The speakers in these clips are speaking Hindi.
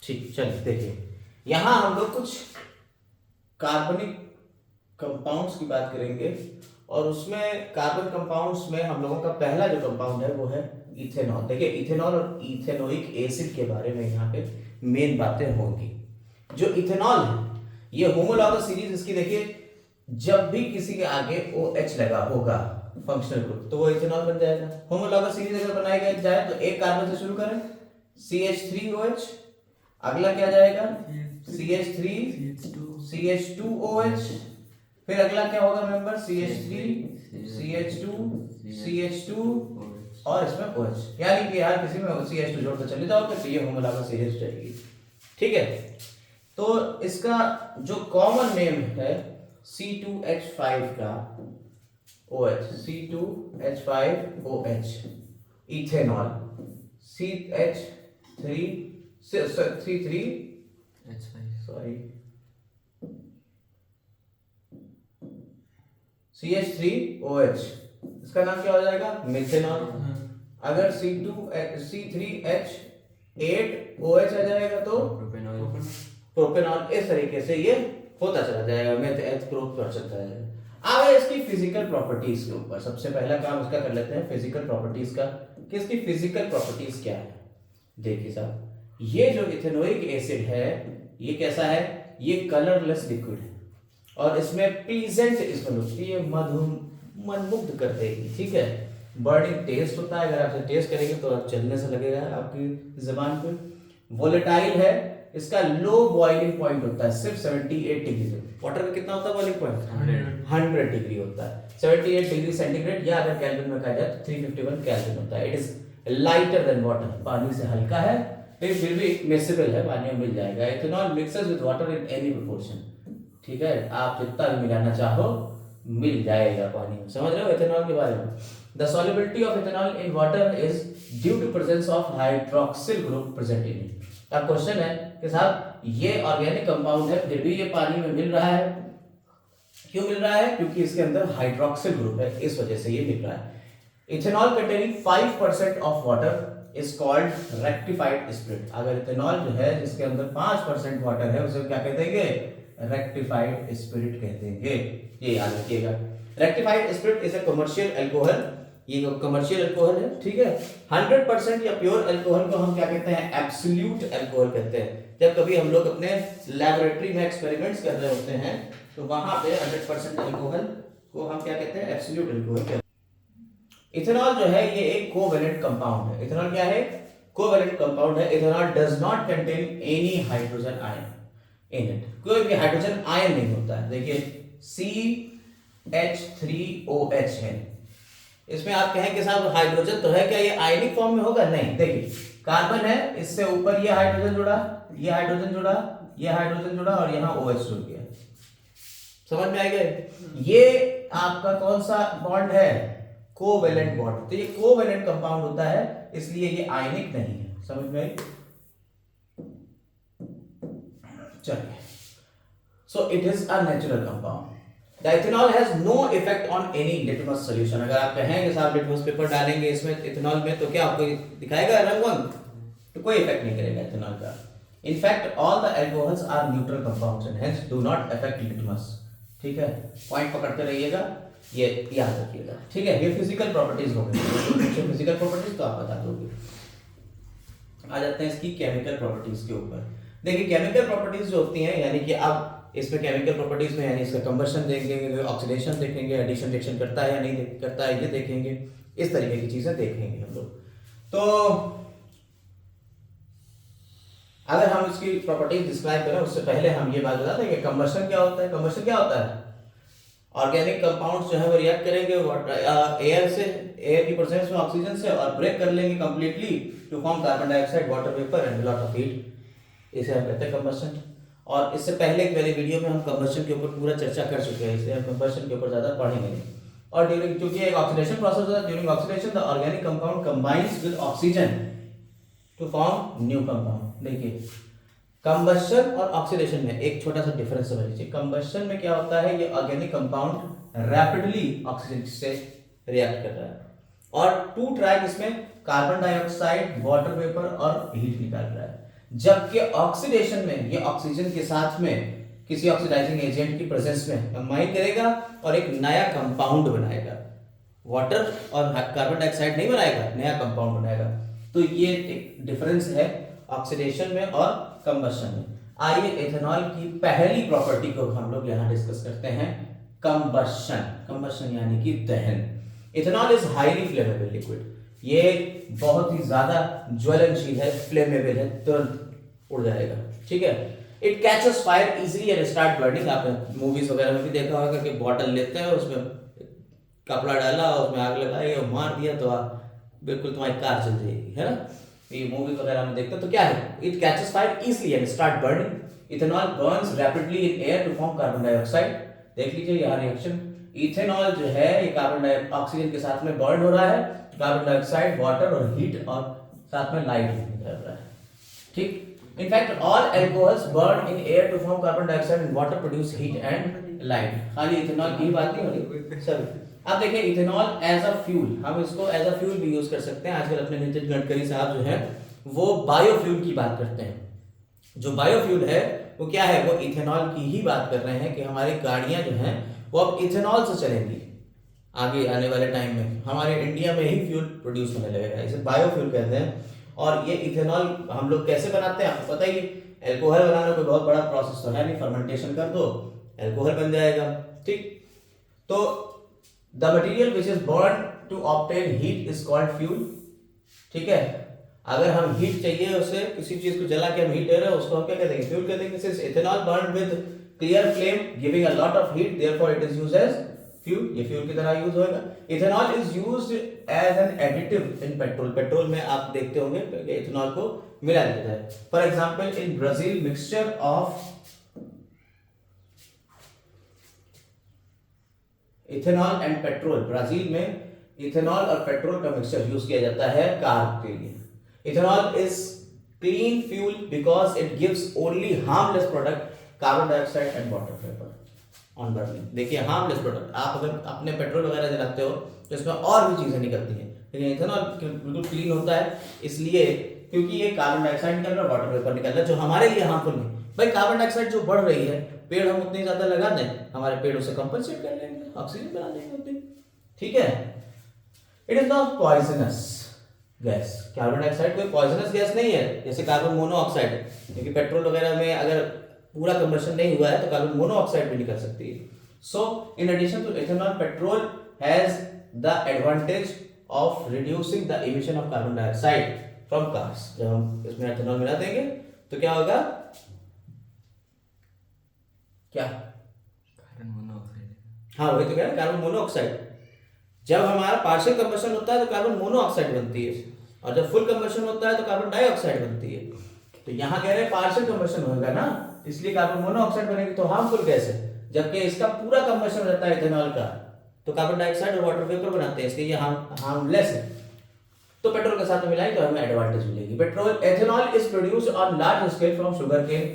ठीक, चलिए देखिए, यहाँ हम लोग कुछ कार्बनिक कंपाउंड्स की बात करेंगे और उसमें कार्बन कंपाउंड्स में हम लोगों का पहला जो कंपाउंड है वो है इथेनॉल। देखिए, इथेनॉल और इथेनोइक एसिड के बारे में यहाँ पे मेन बातें होंगी। जो इथेनॉल है ये होमोलॉगस सीरीज, इसकी देखिए जब भी किसी के आगे OH लगा होगा फंक्शनल ग्रुप तो वो इथेनॉल बन जाएगा। होमोलॉगस सीरीज अगर बनाई गई जाए तो एक कार्बन से शुरू करें CH3OH, अगला क्या जाएगा CH3 CH2OH, फिर अगला क्या होगा मेंबर CH3 CH2 CH2 और इसमें OH, यानी कि यार किसी में CH2 जोड़कर चले जाओगे तो ये होमोलॉगस सीरीज जाएगी। ठीक है, तो इसका जो कॉमन नेम है C2H5 का OH, C2H5OH इथेनॉल, CH3OH, इसका नाम क्या हो जाएगा मिथेनॉल। अगर C3H8OH आ जाएगा तो प्रोपेनॉल। इस तरीके से ये होता चला जाएगा, मेथ प्रूफ कर सकता है। आगे इसकी फिजिकल प्रॉपर्टीज के ऊपर सबसे पहला काम इसका कर लेते हैं, फिजिकल प्रॉपर्टीज का, कि इसकी फिजिकल प्रॉपर्टीज क्या है। देखिए साहब, ये जो इथेनोइक एसिड है ये कैसा है, ये कलरलेस लिक्विड है और इसमें प्लीजेंट स्मेल होती है, मनमुग्ध कर देगी। ठीक है, बर्निंग टेस्ट होता है, अगर आप टेस्ट करेंगे तो चलने से लगेगा आपकी जुबान पे। वोलेटाइल है, इसका लो बॉइलिंग पॉइंट होता है सिर्फ 78 डिग्री से। वाटर का कितना होता है बॉइलिंग पॉइंट 100 डिग्री होता है, 78 डिग्री सेंटीग्रेड, या अगर केल्विन में कहा जाए तो 351 केल्विन होता है। It is lighter than water, पानी से हल्का है लेकिन फिर भी मिक्सेबल है, पानी में मिल जाएगा। Ethanol mixes with water in any proportion. ठीक है, आप जितना भी मिलाना चाहो मिल जाएगा पानी में। समझ रहे हो इथेनॉल के बारे में। The solubility of ethanol in water is due to presence of hydroxyl group present in it. अब क्वेश्चन है कि साहब ये ऑर्गेनिक कंपाउंड है फिर भी ये पानी में मिल रहा है, क्यों मिल रहा है, क्योंकि इसके अंदर हाइड्रोक्सिल ग्रुप है, इस वजह से ये मिल रहा है। Ethanol containing 5% of water is called rectified spirit. अगर इथेनॉल जो है जिसके अंदर 5% वाटर है उसे क्या कहते हैं, रेक्टिफाइड स्पिरिट कहते हैं। ये याद रखिएगा। Rectified spirit is a commercial alcohol, ये कमर्शियल अल्कोहल है। ठीक है, 100% या प्योर अल्कोहल को हम क्या कहते हैं, एब्सोल्यूट अल्कोहल कहते हैं। जब कभी हम लोग अपने लैबोरेटरी में एक्सपेरिमेंट्स कर रहे होते हैं तो वहां पे 100% अल्कोहल को हम क्या कहते हैं, एब्सोल्यूट अल्कोहल कहते हैं। इथेनॉल जो है ये एक कोवेलेंट कंपाउंड है। इथेनॉल क्या है, कोवेलेंट कंपाउंड है। Ethanol does not contain any hydrogen ion in it, कोई भी हाइड्रोजन आयन नहीं होता है। देखिए CH3OH है, इसमें आप कहें कि साहब हाइड्रोजन तो है, क्या ये आयनिक फॉर्म में होगा, नहीं। देखिए कार्बन है, इससे ऊपर ये हाइड्रोजन जुड़ा, ये हाइड्रोजन जुड़ा, ये हाइड्रोजन जुड़ा और यहाँ OH जुड़ गया। समझ में आएगा। ये आपका कौन सा बॉन्ड है, कोवेलेंट बॉन्ड। तो ये कोवेलेंट कंपाउंड होता है इसलिए ये आयनिक नहीं है। समझ में आई। चलिए, so it is a natural compound. The ethanol has no effect on any litmus solution। अगर आप कहें कि साहब लिटमस पेपर डालेंगे इसमें इथेनॉल में तो क्या आपको दिखाएगा रंग वंग, तो कोई इफेक्ट नहीं करेगा इथेनॉल का। In fact all the alcohols are neutral compounds and hence do not affect litmus। ठीक है, पॉइंट पकड़ते रहिएगा, ये याद रखिएगा। ठीक है, ये फिजिकल प्रॉपर्टीज हो गई। फिजिकल प्रॉपर्टीज तो आप बता दोगे। आ जाते हैं इसकी केमिकल प्रॉपर्टीज के ऊपर। देखिए केमिकल प्रॉपर्टीज जो होती हैं, यानी कि आप इसमें केमिकल प्रॉपर्टीज में यानी इसका कंबशन देखेंगे, ऑक्सीडेशन देखेंगे, एडिशन रिएक्शन करता है या नहीं करता है ये देखेंगे, इस तरीके की चीजें देखेंगे हम लोग। तो अगर हम इसकी प्रॉपर्टीज डिस्क्राइब करें उससे पहले हम ये बात बताते हैं कि कंबशन क्या होता है। कंबशन क्या होता है, ऑर्गेनिक कंपाउंड्स जो है वो रिएक्ट करेंगे एयर से, एयर की प्रेजेंस में ऑक्सीजन से, और ब्रेक कर लेंगे completely to form carbon dioxide, water vapour and lot of heat. इसे हम कहते हैं कंबशन। और इससे पहले वाले वीडियो में हम कंबशन के ऊपर पूरा चर्चा कर चुके हैं, इसलिए हम कंबशन के ऊपर ज्यादा पढ़ेंगे नहीं। और ड्यूरिंग, क्योंकि एक ऑक्सीडेशन प्रोसेस होता है, during oxidation the organic compound combines with oxygen to form new compound. देखिए कंबशन और ऑक्सीडेशन में एक छोटा सा डिफरेंस समझ लीजिए। कंबशन में क्या होता है, ये ऑर्गेनिक कंपाउंड रैपिडली ऑक्सीजन से रिएक्ट कर रहा है और टू ट्रैक इसमें कार्बन डाइऑक्साइड, वाटर वेपर और हीट निकाल रहा है। जबकि ऑक्सीडेशन में ये ऑक्सीजन के साथ में किसी ऑक्सीडाइजिंग एजेंट की प्रेजेंस में कंबाइन करेगा और एक नया कंपाउंड बनाएगा। वाटर और कार्बन डाइऑक्साइड नहीं बनाएगा, नया कंपाउंड बनाएगा। तो ये एक डिफरेंस है ऑक्सीडेशन में और कंबशन में। आइए इथेनॉल की पहली प्रॉपर्टी को हम लोग यहाँ डिस्कस करते हैं, कंबशन। कंबशन यानी कि दहन। Ethanol is highly flammable liquid. ये बहुत ही ज्यादा ज्वलनशील है, फ्लेमेबल है, तुरंत उड़ जाएगा। ठीक है। It catches fire easily and start burning. आपने मूवीज वगैरह में भी देखा होगा कि बॉटल लेते हैं, उसमें कपड़ा डाला, उसमें आग लगाई और मार दिया तो बिल्कुल तुम्हारी कार चल जाएगी, है ना। ये मूवी वगैरह में देखते हैं। तो क्या है, it catches fire easily and start burning. Ethanol burns rapidly in air to form carbon dioxide. देख लीजिए यहाँ रिएक्शन, इथेनॉल जो है ये कार्बन ऑक्सीजन के साथ में बर्न हो रहा है, कार्बन डाइऑक्साइड, वाटर और हीट और साथ में लाइट निकल रहा है। ठीक। In fact, all alcohols burn in air to form carbon dioxide and water produce heat and light. खाली इथेनॉल की बात नहीं हो रही सर। अब देखिए इथेनॉल एज अ फ्यूल, हम इसको एज अ फ्यूल भी यूज कर सकते हैं। आजकल अपने नितिन गडकरी साहब जो है वो बायोफ्यूल की बात करते हैं। जो बायोफ्यूल है वो क्या है, वो इथेनॉल की ही बात कर रहे हैं कि हमारी गाड़ियां जो हैं वो अब इथेनॉल से चलेंगी। आगे आने वाले टाइम में हमारे इंडिया में ही फ्यूल प्रोड्यूस होने लगेगा, इसे बायोफ्यूल कहते हैं। और ये इथेनॉल हम लोग कैसे बनाते हैं आपको पता ही, एल्कोहल बनाना कोई बहुत बड़ा प्रोसेस तो है नहीं, फर्मेंटेशन कर दो एल्कोहल बन जाएगा। ठीक। तो the material which is burn to obtain heat is called fuel. ठीक है। अगर हम हीट चाहिए उसे, किसी चीज को जला के हम हीट दे रहे हैं, उसको हम क्या कहते हैं, फ्यूल कहते हैं। Since ethanol burn with clear flame giving a lot of heat, therefore it is used as fuel. ये फ्यूल की तरह यूज होगा। Ethanol is used as an additive in petrol. Petrol में आप देखते होंगे इथेनॉल को मिला देता है। For example in Brazil mixture of ethanol and petrol, Brazil में इथेनॉल और पेट्रोल का मिक्सचर यूज किया जाता है कार के लिए। Ethanol is clean fuel because it gives only harmless product carbon dioxide and water vapour on burning. देखिए हार्मलेस प्रोडक्ट, आप अगर अपने पेट्रोल वगैरह जलाते हो तो इसमें और भी चीजें निकलती हैं, लेकिन इथेनॉल बिल्कुल क्लीन होता है, इसलिए क्योंकि ये कार्बन डाइऑक्साइड निकल रहा है, वाटर वेपर निकल रहा है, जो हमारे लिए हार्मफुल नहीं। भाई कार्बन डाइऑक्साइड जो बढ़ रही है, पेड़ हम उतनी ज्यादा लगा दें, हमारे पेड़ उसे कंपनसेट कर लेंगे, ऑक्सीजन बना देंगे उतनी। ठीक है। It is not poisonous gas. Carbon dioxide कोई पॉइजनस गैस नहीं है, जैसे कार्बन मोनोऑक्साइड, क्योंकि पेट्रोल वगैरह में अगर पूरा कंबशन नहीं हुआ है तो कार्बन मोनोऑक्साइड भी निकल सकती है। So in addition to ethanol, petrol has the advantage of reducing the emission of carbon dioxide from cars. जब हम इसमें इथेनॉल मिला देंगे तो क्या होगा, क्या कार्बन मोनोऑक्साइड। हाँ वही तो कह रहा है, कार्बन मोनोऑक्साइड। जब हमारा पार्शियल कंबशन होता है तो कार्बन मोनोऑक्साइड बनती है, और जब फुल कंबशन होता है तो कार्बन डाइऑक्साइड बनती है। तो यहाँ कह रहे हैं पार्शियल कंबशन होगा ना, इसलिए कार्बन मोनोऑक्साइड बनेगी, तो हार्मफुल गैस है। जबकि इसका पूरा कंबशन रहता है इथेनॉल का, तो कार्बन डाइऑक्साइड और वाटर वेपर बनाते हैं, इसलिए ये हार्मलेस है। तो पेट्रोल के साथ में मिलाएं तो हमें एडवांटेज मिलेगी। Petrol ethanol is produced on large scale from sugar cane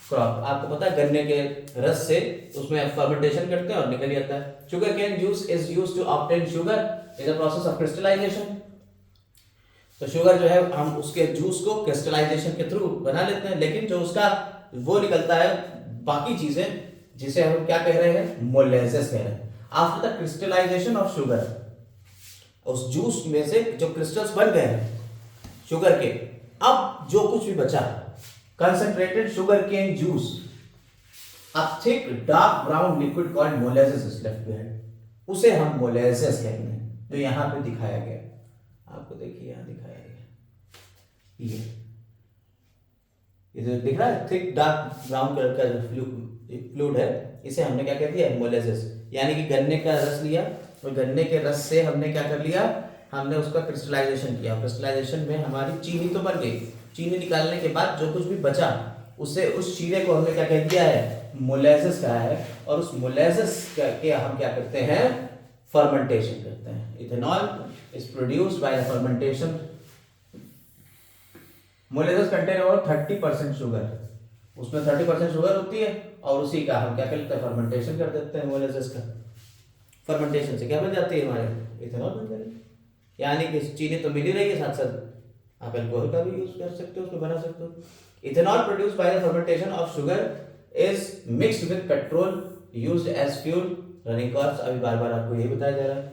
crop. आपको पता है गन्ने के रस से उसमें फर्मेंटेशन करते हैं और निकल जाता है। Sugar cane juice is used to obtain sugar in the process of crystallization. तो शुगर जो है हम उसके जूस को क्रिस्टलाइजेशन के थ्रू बना लेते हैं, लेकिन जो उसका वो निकलता है बाकी चीजें, जिसे हम क्या कह रहे हैं, मोलेसेस कह रहे हैं। After the crystallization of sugar, उस जूस में से जो क्रिस्टल्स बन गए हैं शुगर के, अब जो कुछ भी बचा, concentrated sugar cane juice, a thick dark brown liquid called molasses is left behind, उसे हम मोलेसेस कहते हैं, जो यहां पे दिखाया गया। आपको देखिए यहां दिखाया गया, ये जो दिख रहा है थिक डार्क ब्राउन कलर का जो फ्लूइड है, इसे हमने क्या कह दिया, मोलेसेस। यानी कि गन्ने का रस लिया और गन्ने के रस से हमने क्या कर लिया, हमने उसका क्रिस्टलाइजेशन किया। क्रिस्टलाइजेशन में हमारी चीनी तो बन गई, चीनी निकालने के बाद जो कुछ भी बचा उससे उस चीनी को हमने क्या कह दिया है, मोलेसेस कहा है। और उस मोलेसेस के हम क्या करते हैं, फर्मेंटेशन करते हैं। Ethanol is produced by the fermentation. Molasses contain over 30% sugar, उसमें 30% शुगर होती है और उसी का हम क्या करते हैं, फर्मेंटेशन कर देते हैं मोलेसेस का। फर्मेंटेशन से क्या बन जाती है, हमारे इथेनॉल बन जाती है। यानी कि चीनी तो मिल ही रही है, साथ साथ आप अल्कोहल का भी यूज कर सकते हो, उसमें बना सकते हो। Ethanol produced by the fermentation of sugar is mixed with petrol used as fuel. Running costs अभी बार बार आपको यही बताया जा रहा है.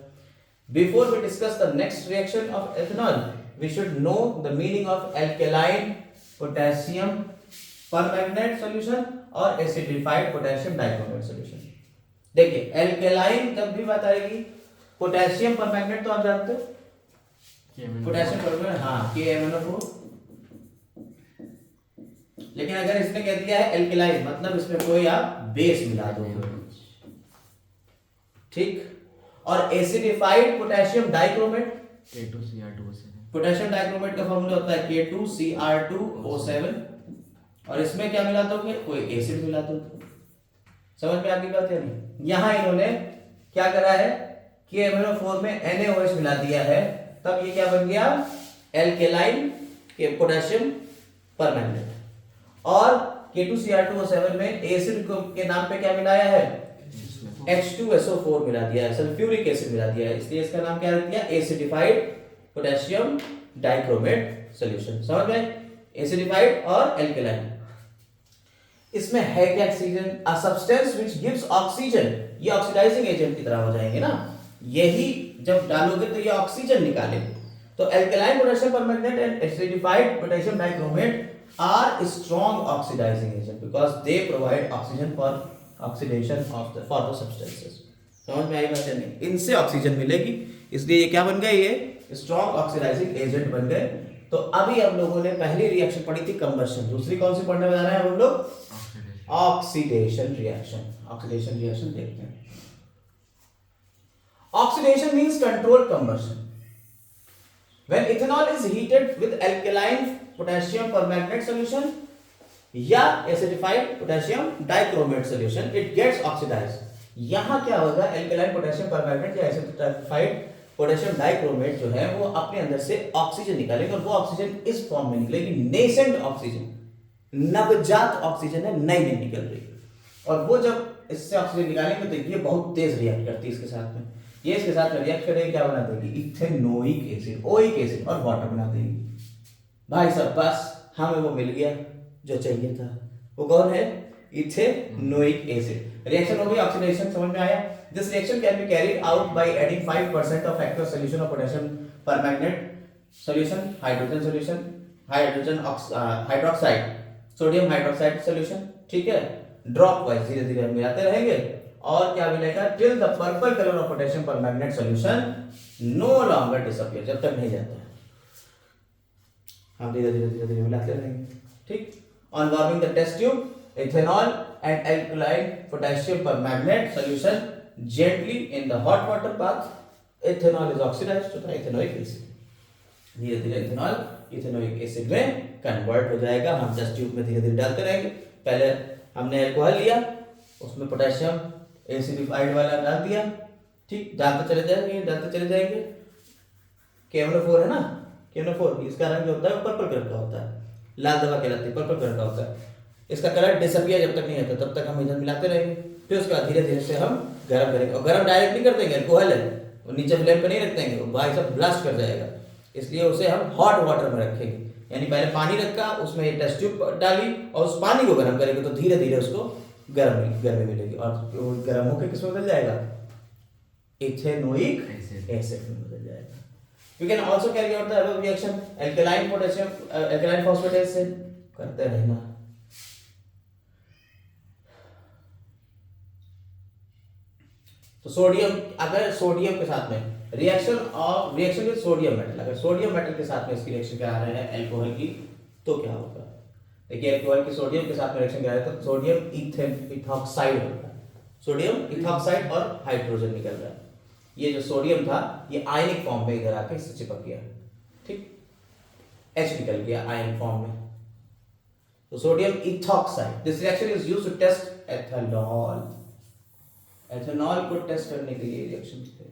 Before we discuss the next reaction of ethanol, we should know the meaning of alkaline potassium permanganate solution और acidified potassium dichromate solution. देखिए alkaline जब भी बात आएगी, पोटेशियम परमैंगनेट तो आप जानते हो, पोटेशियम परमैंगनेट, हाँ KMnO4. लेकिन अगर इसने कह दिया है एल्केलाइन, मतलब इसमें कोई आप बेस मिला दो, ठीक. और acidified potassium dichromate, K2Cr2O7. Potassium dichromate का फॉर्मूला होता है K2Cr2O7. और इसमें क्या मिला दोगे, कोई एसिड मिला दो. समझ में आपकी बात है नहीं. यहां इन्होंने क्या करा है, KMnO4 में NaOH मिला दिया है, तब ये क्या बन गया, एल्केलाइन पोटेशियम परमैंगनेट. और K2Cr2O7 में एसिड के नाम पे क्या मिलाया है, H2SO4 मिला दिया है, सल्फ्यूरिक एसिड मिला दिया है, इसलिए इसका नाम क्या रख दिया, एसिडिफाइड पोटेशियम डाइक्रोमेट सॉल्यूशन. समझ में, एसिडिफाइड और एल्केलाइन. इसमें है क्या, oxygen, a substance which gives oxygen. ये ऑक्सीडाइजिंग एजेंट की तरह हो जाएंगे ना, यही जब डालोगे तो ये ऑक्सीजन निकालेंगे. तो alkaline potassium permanganate and acidified potassium dichromate are strong oxidizing agent because they provide oxygen for oxidation of the for the substances. समझ में आई बात नहीं, इनसे ऑक्सीजन मिलेगी, इसलिए ये क्या बन गए, ये स्ट्रॉन्ग ऑक्सीडाइजिंग एजेंट बन गए. तो अभी हम लोगों ने पहली रिएक्शन पढ़ी थी कंबशन, दूसरी कौन सी पढ़ने जा रहे हैं हम लोग, ऑक्सीडेशन रिएक्शन. ऑक्सीडेशन रिएक्शन देखते हैं. Oxidation means control combustion. When ethanol is heated with alkaline potassium permanganate solution या acidified potassium dichromate solution, it gets oxidized. यहाँ क्या होगा, alkaline potassium permanganate या acidified potassium dichromate जो है वो अपने अंदर से ऑक्सीजन निकालेगा, और वो ऑक्सीजन इस फॉर्म में निकलेगी, नेसेंट ऑक्सीजन, नवजात ऑक्सीजन है, नई नहीं निकल रही. और वो जब इससे ऑक्सीजन निकालेंगे तो ये बहुत तेज रिएक्ट करती है इसके साथ में. ये इसके साथ रिएक्ट करेगी, क्या बना देगी, इथेनोइक एसिड, ओइक एसिड और वाटर बना देगी. भाई साहब बस हमें वो मिल गया जो चाहिए था. वो कौन है, इथेनोइक एसिड. रिएक्शन हो गई, ऑक्सीडेशन. समझ में आया. This reaction can be carried out by adding 5% of aqueous solution of potassium permanganate solution, hydrogen solution, hydrogen hydroxide, sodium hydroxide solution. ठीक है, ड्रॉप वाइज धीरे धीरे हम मिलाते रहेंगे. और क्या मिलेगा, till the purple colour of potassium permanganate solution no longer disappear, जब तक नहीं जाता है हम धीरे धीरे धीरे धीरे मिलाते रहेंगे. ठीक. On warming the test tube, ethanol and alkaline potassium permanganate solution gently in the hot water bath, ethanol is oxidised to the ethanoic acid. धीरे धीरे इथेनॉल इथेनोइक एसिड में कन्वर्ट हो जाएगा. हम टेस्ट ट्यूब में धीरे धीरे डालते रहेंगे. पहले हमने अल्कोहल लिया, उसमें पोटेशियम एसिडिफाइड वाला डाल दिया. ठीक, डालते चले जाएंगे डालते चले जाएंगे. KMnO4 है ना, KMnO4 इसका रंग जो होता है पर्पल कलर का होता है, लाल दवा कहलाती है, पर्पल कलर का होता है. इसका कलर डिसअपियर जब तक नहीं होता तब तक हम इधर मिलाते रहेंगे. फिर उसका धीरे धीरे से हम गर्म करेंगे. और गर्म डायरेक्ट नहीं कर देंगे, अल्कोहल है और नीचे फ्लेम पे नहीं रख देंगे, वो भाई सब ब्लास्ट कर जाएगा. इसलिए उसे हम हॉट वाटर में रखेंगे. यानी पहले पानी रखा, उसमें ये टेस्ट ट्यूब डाली और उस पानी को गर्म करेंगे तो धीरे धीरे उसको गर्मी मिलेगी. और गर्म होकर किसमें बदल जाएगा, इथेनोइक एसिड में बदल जाएगा. We can also carry out the above reaction alkaline potassium alkaline phosphatase से करते रहना. तो सोडियम, अगर सोडियम के साथ में रिएक्शन विद सोडियम मेटल, अगर सोडियम मेटल के साथ में इसकी रिएक्शन करा रहे हैं अल्कोहल की, तो क्या होगा. देखिए अल्कोहल की सोडियम के साथ में रिएक्शन करा रहे हैं तो सोडियम इथॉक्साइड होगा. सोडियम इथॉक्साइड और हाइड्रोजन निकल रहा है. ये जो सोडियम था ये आयनिक फॉर्म में इधर आके इससे चिपक गया. ठीक, H निकल गया आयन फॉर्म में. तो sodium ethoxide. This reaction is used to test ethanol. Ethanol को टेस्ट करने के लिए रिएक्शन थे.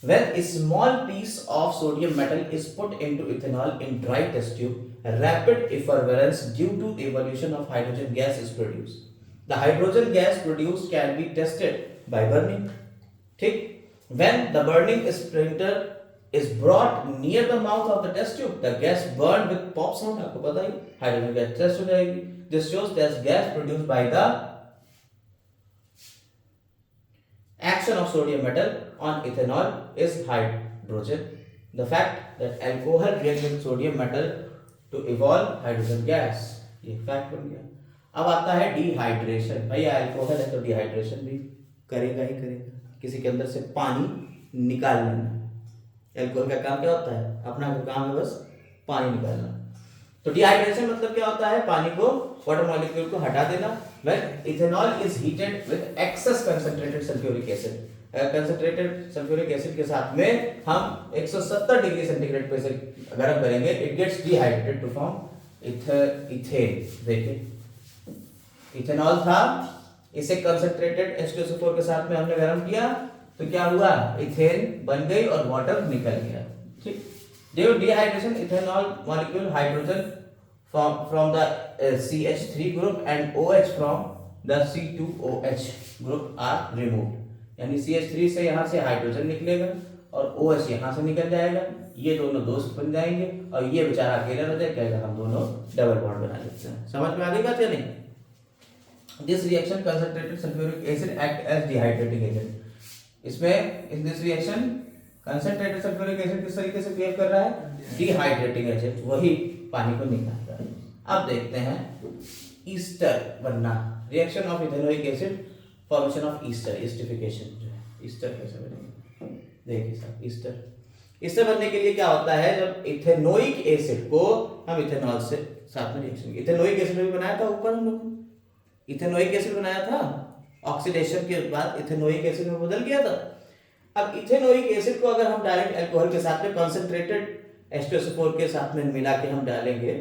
When a small piece of sodium metal is put into ethanol in dry test tube, a rapid effervescence due to the evolution of hydrogen gas is produced. The hydrogen gas produced can be tested by burning. ठीक, when the burning sprinter is brought near the mouth of the test tube, the gas burned with pop sound, आपको पता ही हाइड्रोजन गैस टेस्ट हो जाएगी. This shows that gas produced by the action of sodium metal on ethanol is hydrogen. The fact that alcohol reacts with sodium metal to evolve hydrogen gas, ये फैक्ट बन गया. अब आता है डिहाइड्रेशन. भैया अल्कोहल है तो डिहाइड्रेशन भी करेगा ही करेगा, किसी के अंदर से पानी निकाल लेना. अल्कोहल का काम क्या होता है? अपना काम है बस पानी निकालना. तो डिहाइड्रेशन मतलब क्या होता है? पानी को, वाटर मॉलिक्यूल को हटा देना. When ethanol is heated with excess concentrated sulfuric acid, concentrated sulphuric acid के साथ में हम 170 डिग्री सेंटीग्रेड पे से गर्म करेंगे, it gets dehydrated to form ethene. देखिए इथेनॉल था, इसे कंसंट्रेटेड H2SO4 के साथ में हमने गर्म किया तो क्या हुआ? इथेन बन गई और वाटर निकल गया. ठीक. Due dehydration ethanol molecule hydrogen from the CH3 group and OH from the C2OH group are removed. यानी CH3 से यहाँ से हाइड्रोजन निकलेगा और OH यहाँ से निकल जाएगा, ये दोनों दोस्त बन जाएंगे और ये बेचारा अकेला रह जाएगा, कहेगा हम दोनों डबल बॉन्ड बना लेते हैं. समझ में आ गई बात या नहीं? This reaction concentrated sulfuric acid act as dehydrating agent. इसमें in this reaction concentrated sulfuric acid किस तरीके से बिहेव कर रहा है? Dehydrating agent, वही पानी को निकाल रहा है. अब देखते हैं ईस्टर बनना. Reaction of ethanoic acid, formation of Easter, esterification जो है. ईस्टर कैसे बनेगा? देखिए साहब, ईस्टर बनने के लिए क्या होता है? जब इथेनोइक एसिड को हम इथेनॉल से साथ में रिएक्शन, इथेनोइक एसिड भी बनाया था ऊपर हम लोग, इथेनोइक एसिड बनाया था, ऑक्सीडेशन के बाद इथेनोइक एसिड में बदल गया था. अब इथेनोइक एसिड को अगर हम डायरेक्ट अल्कोहल के साथ में कंसंट्रेटेड H2SO4 के साथ में मिला के हम डालेंगे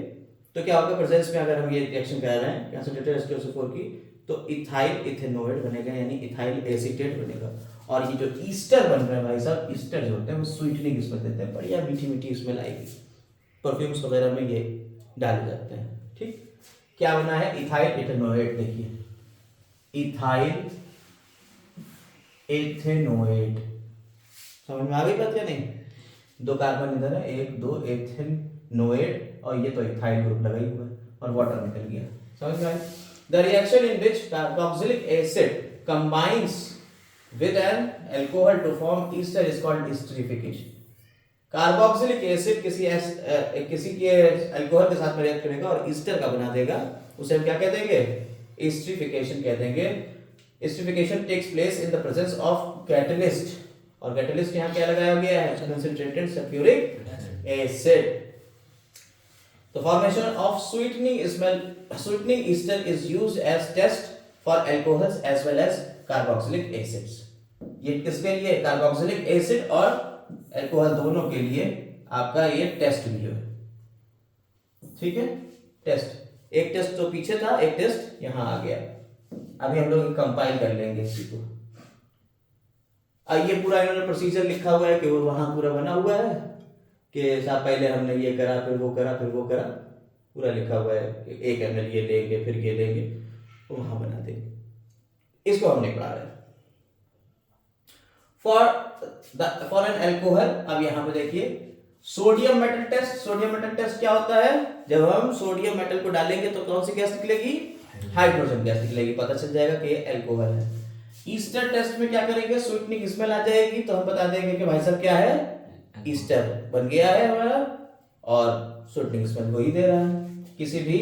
तो क्या होगा? प्रेजेंस में अगर हम ये रिएक्शन कर रहे हैं कंसंट्रेटेड H2SO4 की, तो इथाइल इथेनोएट बनेगा, यानी इथाइल एसीटेट बनेगा. और ये जो ईस्टर बन रहा है भाई साहब, ईस्टर जो होते हैं वो स्वीटनिंग इसमें देते हैं, बढ़िया मीठी मीठी स्मेल आएगी. परफ्यूम्स वगैरह में ये डाले जाते हैं. ठीक. क्या बना है? Ethyl ethanoate. देखिए इथाइल इथेनोएट, समझ में आ गई बात या नहीं? 2 कार्बन इधर है, 1 2 इथेनोएट, और ये तो इथाइल ग्रुप लगा ही हुआ है और वाटर निकल गया. समझ में आया? The reaction in which carboxylic acid combines with an alcohol to form ester is called esterification. Carboxylic acid किसी के अल्कोहल के साथ में रिएक्ट करेगा और ईस्टर का बना देगा, उसे हम क्या कह देंगे? एस्टरिफिकेशन कह देंगे. Esterification takes place in the presence of catalyst, और कैटलिस्ट यहाँ क्या लगाया गया है? Concentrated sulphuric acid. The formation of sweetening ester is used as test for alcohols as well as carboxylic acids. ये किसके लिए? कार्बोक्सिलिक एसिड और अल्कोहल दोनों के लिए आपका ये टेस्ट भी है. ठीक है, टेस्ट. एक टेस्ट तो पीछे था, एक टेस्ट यहाँ आ गया. अभी हम लोग कंपाइल कर लेंगे इसी को. ये पूरा इन्होंने प्रोसीजर लिखा हुआ है कि वो वहां पूरा बना हुआ है कि साहब पहले हमने ये करा, फिर वो करा, फिर वो करा, पूरा लिखा हुआ है कि 1 ml ये लेंगे, फिर ये लेंगे, वहां बना देंगे. इसको हम नहीं पढ़ा रहे. फॉर एन अल्कोहल, अब यहाँ पे देखिए sodium metal test. Sodium metal test क्या होता है? जब हम सोडियम मेटल को डालेंगे तो कौन सी गैस निकलेगी? हाइड्रोजन गैस निकलेगी. पता चल जाएगा कि ये अल्कोहल है. ईस्टर टेस्ट में क्या करेंगे? स्वीटनिंग स्मेल आ जाएगी तो हम बता देंगे कि भाई साहब क्या है? ईस्टर बन गया है हमारा, और स्वीटनिंग स्मेल वही दे रहा है किसी भी.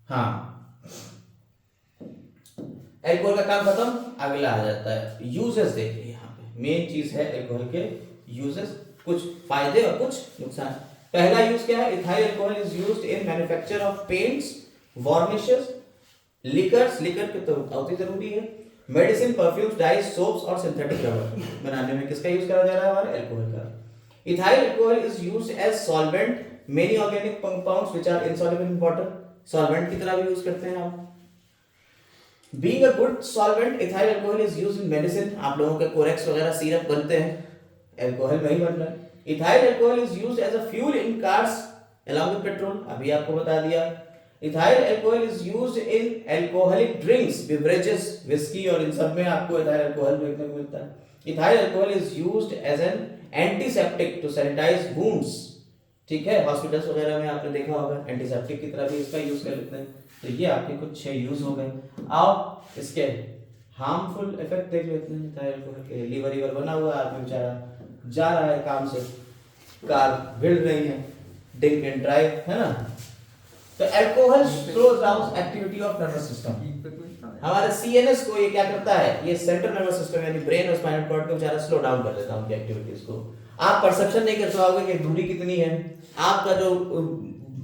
हाँ, अल्कोहल का काम खत्म. अगला आ जाता है यूजेस. देखिए यहाँ पे मेन चीज है अल्कोहल के यूजेस, कुछ फायदे और कुछ नुकसान. पहला यूज क्या है? Ethyl alcohol is used in manufacture of paints, varnishes, liquors. Liquor की तो बहुत ही जरूरी है. मेडिसिन, परफ्यूम्स, डाइज, सोप्स और सिंथेटिक रबर बनाने में किसका यूज करा जा रहा है? हमारे अल्कोहल का. Ethyl alcohol is used as solvent many organic compounds which are insoluble in water. Solvent की तरह भी यूज करते हैं आप. Being a good solvent, ethyl alcohol is used in medicine. आप लोगों के कोरेक्स वगैरह सिरप बनते हैं, अल्कोहल में ही बन रहा है. Ethyl alcohol is used as a fuel in cars along with petrol. अभी आपको बता दिया. Ethyl alcohol is used in alcoholic drinks, beverages, whisky, और इन सब में आपको इथाइल अल्कोहल देखने को मिलता है. Ethyl alcohol is used as an antiseptic to sanitize wounds. ठीक है, हॉस्पिटल्स वगैरह में आपने देखा होगा एंटीसेप्टिक की तरह भी इसका यूज कर लेते हैं। तो ये आपके कुछ 6 यूज हो गए। आप इसके हार्मफुल इफेक्ट देख लेते हैं। इथाइल अल्कोहल के लीवर बना हुआ है, आदमी बेचारा जा रहा है काम से, कार भिड़ रही है, ड्रिंक एंड ड्राइव, है ना। तो alcohol slows down activity of nervous system. हमारे सीएनएस को ये क्या करता है, ये सेंट्रल नर्वस सिस्टम यानी ब्रेन और स्पाइनल कॉर्ड को बेचारा स्लो डाउन कर देता है उनकी एक्टिविटीज को। आप परसेप्शन नहीं कर पाओगे कि दूरी कितनी है, आपका जो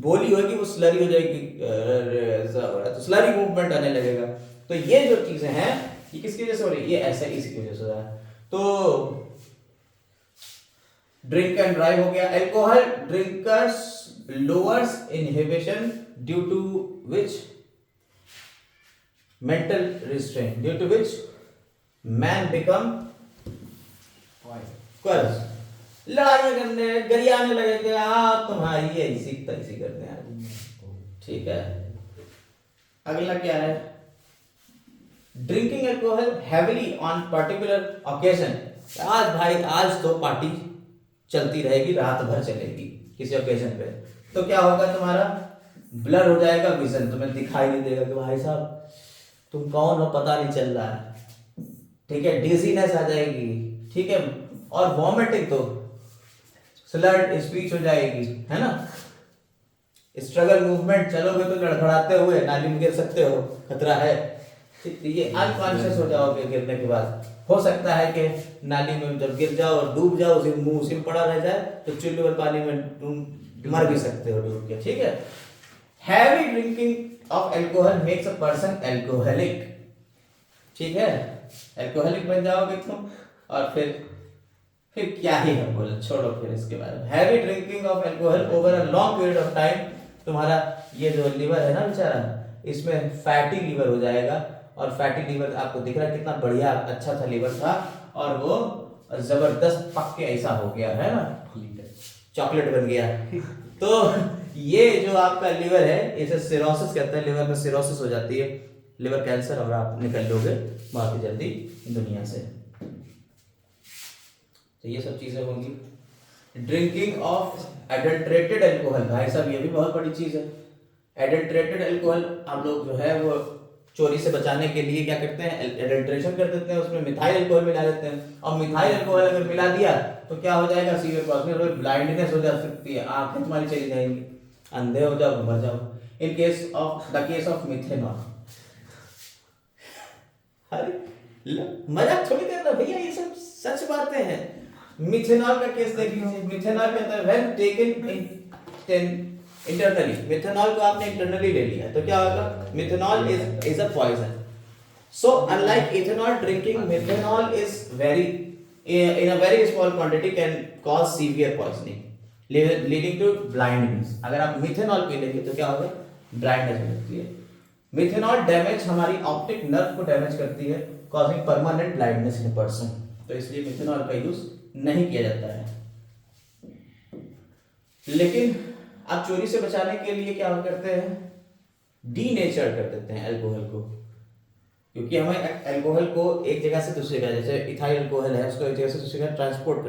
बोली होगी वो स्लरी हो जाएगी, तो स्लरी मूवमेंट आने लगेगा। तो ये जो चीजें हैं ये किसकी वजह से हो रही है, ये ऐसा इसी की वजह से हो रहा है। तो ड्रिंक एंड ड्राइव हो गया। Alcohol drinkers lowers inhibition due to which mental restraint, due to which man become quarrels, लड़ाई करने गरियाने लगेंगे, आप तुम्हारी ऐसी तैसी करते हैं। ठीक है, अगला क्या है, drinking alcohol heavily on particular occasion. आज भाई आज तो पार्टी चलती रहेगी, रात भर चलेगी किसी ओकेजन पे, तो क्या होगा, तुम्हारा ब्लर हो जाएगा विजन, तुम्हें दिखाई नहीं देगा कि भाई साहब तुम कौन हो, पता नहीं चल रहा है। ठीक है, डिजीनेस आ जाएगी। ठीक है, और वॉमिटिंग, तो स्लर्ड स्पीच हो जाएगी, है ना। स्ट्रगल मूवमेंट, चलोगे तो लड़खड़ाते हुए नाली में गिर सकते हो, खतरा है। ये अनकॉन्शियस हो जाओगे गिरने के बाद। हो सकता है कि नाली में जब गिर जाओ और डूब जाओ, उसी मुंह उसी में पड़ा रह जाए, तो चुल्लू और पानी में तुम मर भी सकते हो डूब के। ठीक है, heavy drinking of alcohol makes a person alcoholic। ठीक है, alcoholic बन जाओगे तुम, और फिर क्या ही हम बोले, छोड़ो फिर इसके बारे में। Heavy drinking of alcohol over a long period of time, तुम्हारा ये जो लीवर है ना बेचारा, इसमें फैटी लीवर हो जाएगा। और फैटी लीवर आपको दिख रहा है कितना बढ़िया अच्छा सा लीवर था, और वो जबरदस्त पक के ऐसा हो गया है ना, चॉकलेट बन गया। तो ये जो आपका लिवर है इसे सिरोसिस कहते हैं, लिवर में सिरोसिस हो जाती है, लिवर कैंसर, और आप निकल लोगे बहुत जल्दी दुनिया से। तो ये सब चीजें होंगी। ड्रिंकिंग ऑफ एडल्ट्रेटेड अल्कोहल, भाई साहब ये भी बहुत बड़ी चीज है। एडल्ट्रेटेड अल्कोहल हम लोग जो है वो चोरी से बचाने के लिए क्या करते हैं, एडल्ट्रेशन कर देते हैं, उसमें मिथाइल अल्कोहल मिला देते हैं। और मिथाइल अल्कोहल अगर मिला दिया तो क्या हो जाएगा, सीवियर प्रॉब्लम, ब्लाइंडनेस हो जा सकती है, आंखें तुम्हारी चली जाएंगी, अंधे हो जाओ, मर जाओ। In case of the case of methanol, अरे मजाक थोड़ी करना भैया, ये सब सच बातें हैं। मिथेनॉल का केस देख लीजिए। मिथेनॉल कहता है व्हेन टेकन इंटरनली, मिथेनॉल को आपने इंटरनली ले लिया तो क्या होगा, methanol is a poison. So unlike ethanol, drinking methanol is very in a very small quantity can cause severe poisoning leading to blindness। अगर आप मिथेनॉल पी लेंगे तो क्या होगा, ब्लाइंडनेस हो सकती है। मिथेनॉल डैमेज हमारी ऑप्टिक नर्व को डैमेज करती है, causing permanent blindness in a person। तो इसलिए मिथेनॉल का यूज नहीं किया जाता है। लेकिन आप चोरी से बचाने के लिए क्या करते हैं, डीनेचर कर देते हैं अल्कोहल को, क्योंकि हमें अल्कोहल को एक जगह से दूसरी जगह, जैसे इथाइल अल्कोहल है उसको एक जगह से दूसरी जगह ट्रांसपोर्ट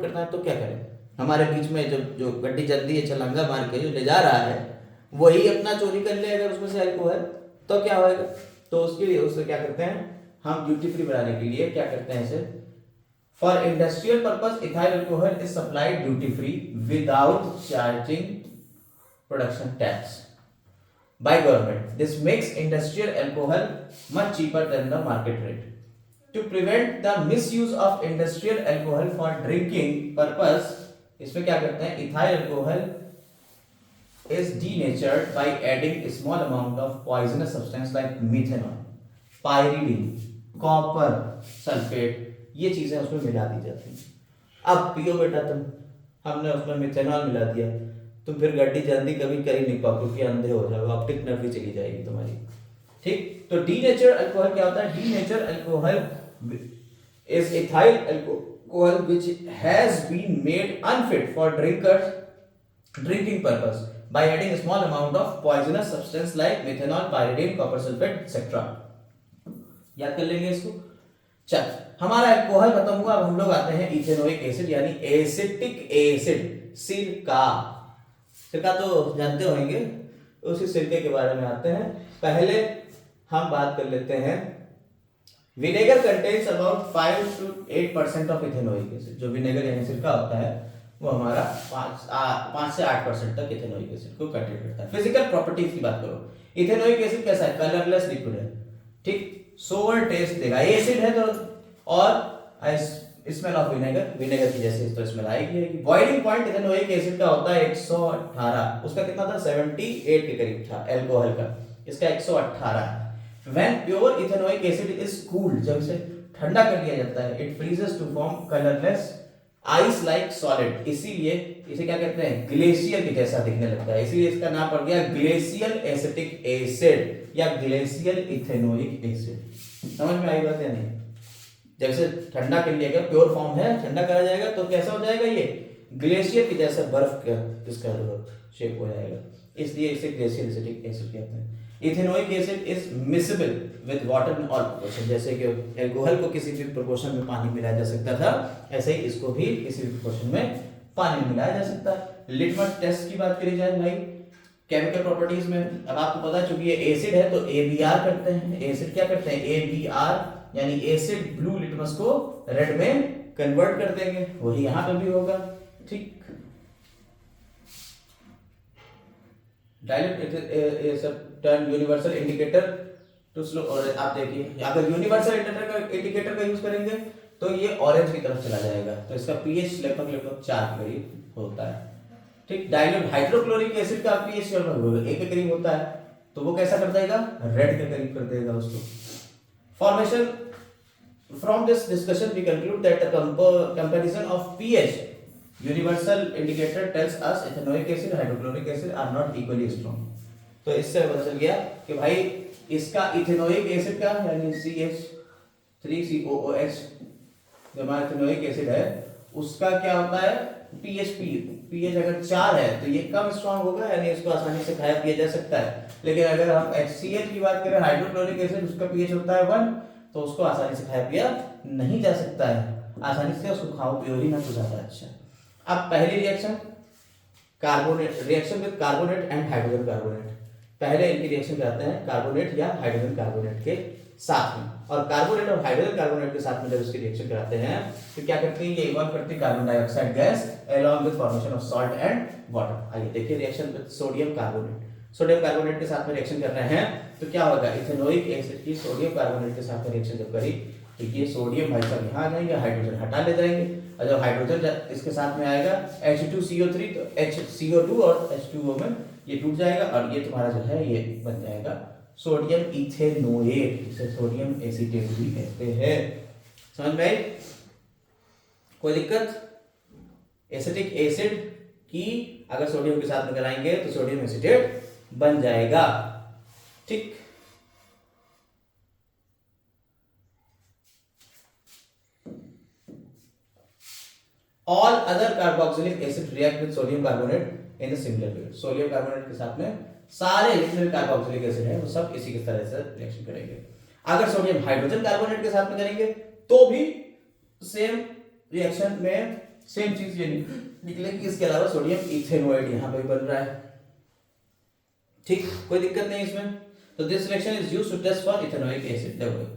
करना है, तो क्या करें, हमारे बीच में जो गड्डी चलती है छलांगा मार के जो ले जा रहा है वही अपना चोरी कर ले अगर उसमें से अल्कोहल, तो क्या होएगा। तो उसके लिए उससे क्या करते हैं, हम ड्यूटी फ्री बनाने के लिए क्या करते हैं, इसे for industrial purpose ethyl alcohol is supplied duty free without charging production tax by government। This makes industrial alcohol much cheaper than the market rate। To prevent the misuse of industrial alcohol for drinking purpose, इसमें क्या करते हैं, ethyl alcohol is denatured by adding a small amount of poisonous substance like methanol, pyridine, copper sulfate, ये चीजें उसमें मिला दी जाती हैं। अब पियो बेटा तुम, हमने उसमें मिथेनॉल मिला दिया, तुम फिर गड्डी जल्दी कभी कर ही नहीं पाओ क्योंकि अंधे हो जाओगे, ऑप्टिक नर्व भी चली जाएगी तुम्हारी। ठीक, तो डीनेचर अल्कोहल क्या होता है, denature alcohol is ethyl alcohol which has been made unfit for drinking purpose by adding small amount of poisonous substance like methanol, pyridine, copper sulphate etcetera. याद कर लेंगे इसको। चल, हमारा अल्कोहल खत्म हुआ, अब हम लोग आते हैं इथेनोइक एसिड यानी एसिटिक एसिड, सिरका। सिरका तो जानते होंगे, उसी सिरके के बारे में आते हैं। पहले हम बात कर लेते हैं, vinegar contains about 5 to 8% of ethanoic acid. जो विनेगर यानी सिरका होता है वो हमारा 5 से 8% तक इथेनोइक एसिड को कंटेन करता है। फिजिकल प्रॉपर्टीज की बात करो, इथेनोइक एसिड कैसा है? कलरलेस लिक्विड है, ठीक, सोवर टेस्ट देगा, एसिड है तो, और स्मेल ऑफ विनेगर, विनेगर की जैसे तो स्मेल आएगी। बॉइलिंग पॉइंट इथेनोइक एसिड का होता है 118, उसका कितना था? 78 के करीब था अल्कोहल का, इसका 118 है। When pure ethanoic acid is cooled, जब इसे ठंडा कर लिया जाता है, it freezes to form colorless ice like solid, इसीलिए इसे क्या कहते हैं? ग्लेशियर के जैसा दिखने लगता है, इसीलिए इसका नाम पड़ गया ग्लेशियल एसिटिक एसिड या ग्लेशियल इथेनोइक एसिड। समझ में आई बात या नहीं? जब इसे ठंडा कर लिया गया, प्योर फॉर्म है, ठंडा करा जाएगा तो कैसा हो जाएगा? ये ग्लेशियर के जैसा बर्फ का इसका शेप हो जाएगा, इसलिए इसे ग्लेशियल एसिटिक एसिड कहते हैं। Ethanoic acid is miscible with water in all proportion, जैसे कि अल्कोहल को किसी भी प्रोपोर्शन में पानी मिलाया जा सकता था, ऐसे ही इसको भी किसी भी प्रोपोर्शन में पानी मिलाया जा सकता है। लिटमस टेस्ट की बात करी जाए भाई, केमिकल प्रॉपर्टीज में, अब आपको पता है चूंकि ये एसिड है तो ABR करते हैं। एसिड क्या करते हैं? ABR यानी एसिड ब्लू लिटमस को रेड में कन्वर्ट कर देंगे, वही यहां पे भी होगा, ठीक। Dilute turn universal indicator to slow, और आप देखिए अगर यूनिवर्सल इंडिकेटर का यूज करेंगे तो ये ऑरेंज की तरफ चला जाएगा, तो इसका पीएच लगभग 4 के करीब होता है, ठीक। डाइल्यूट हाइड्रोक्लोरिक एसिड का पीएच लगभग 1 के करीब होता है, तो वो कैसा कर देगा? रेड के करीब कर देगा उसको। Formation, from this discussion we conclude that the comparison of pH universal indicator tells us ethanoic acid hydrochloric acid are not equally strong. तो इससे पता चल गया कि भाई इसका इथेनोइक एसिड का यानी CH3COOH जो हमारा इथेनोइक एसिड है उसका क्या होता है? पीएच अगर 4 है तो ये कम स्ट्रॉन्ग होगा, यानी इसको आसानी से खाया पिया जा सकता है। लेकिन अगर हम HCl की बात करें, हाइड्रोक्लोरिक एसिड, उसका पीएच होता है 1, तो उसको आसानी से खाया पिया नहीं जा सकता है, आसानी से उसको खाओ पियो ही ना तो ज्यादा अच्छा। अब पहली reaction, carbonate reaction with carbonate and hydrogen carbonate. पहले इनकी रिएक्शन कराते हैं कार्बोनेट या हाइड्रोजन कार्बोनेट के साथ में, और कार्बोनेट और हाइड्रोजन कार्बोनेट के साथ में जब इसकी रिएक्शन कराते हैं तो क्या करती है? ये इवॉल्व करती है carbon dioxide gas along with formation of salt and water. आइए देखिए reaction with sodium carbonate. Sodium carbonate के साथ में रिएक्शन कर रहे हैं तो क्या होगा? इथेनोइक एसिड की सोडियम कार्बोनेट के साथ में रिएक्शन जब करी तो ये सोडियम भाई साहब यहाँ आ जाएंगे, हाइड्रोजन हटा ले जाएंगे, और जब हाइड्रोजन इसके साथ में आएगा H2CO3 तो HCO2 और H2O में ये टूट जाएगा, और ये तुम्हारा जो है ये बन जाएगा सोडियम इथेनोएट, इसे सोडियम एसीटेट भी कहते हैं। समझ में आई? कोई दिक्कत? एसिटिक एसिड की अगर सोडियम के साथ में कराएंगे तो सोडियम एसीटेट बन जाएगा, ठीक। All other carboxylic acid react with sodium carbonate in a similar way. Sodium carbonate के साथ में सारे जितने भी कार्बोक्सिलिक एसिड है वो सब इसी के तरह से रिएक्शन करेंगे। अगर सोडियम हाइड्रोजन कार्बोनेट के साथ में करेंगे तो भी सेम रिएक्शन में सेम चीज ये निकलेगी, इसके अलावा सोडियम इथेनोएट यहाँ पे बन रहा है, ठीक, कोई दिक्कत नहीं इसमें। तो this reaction is used to test for ethanoic acid. देखो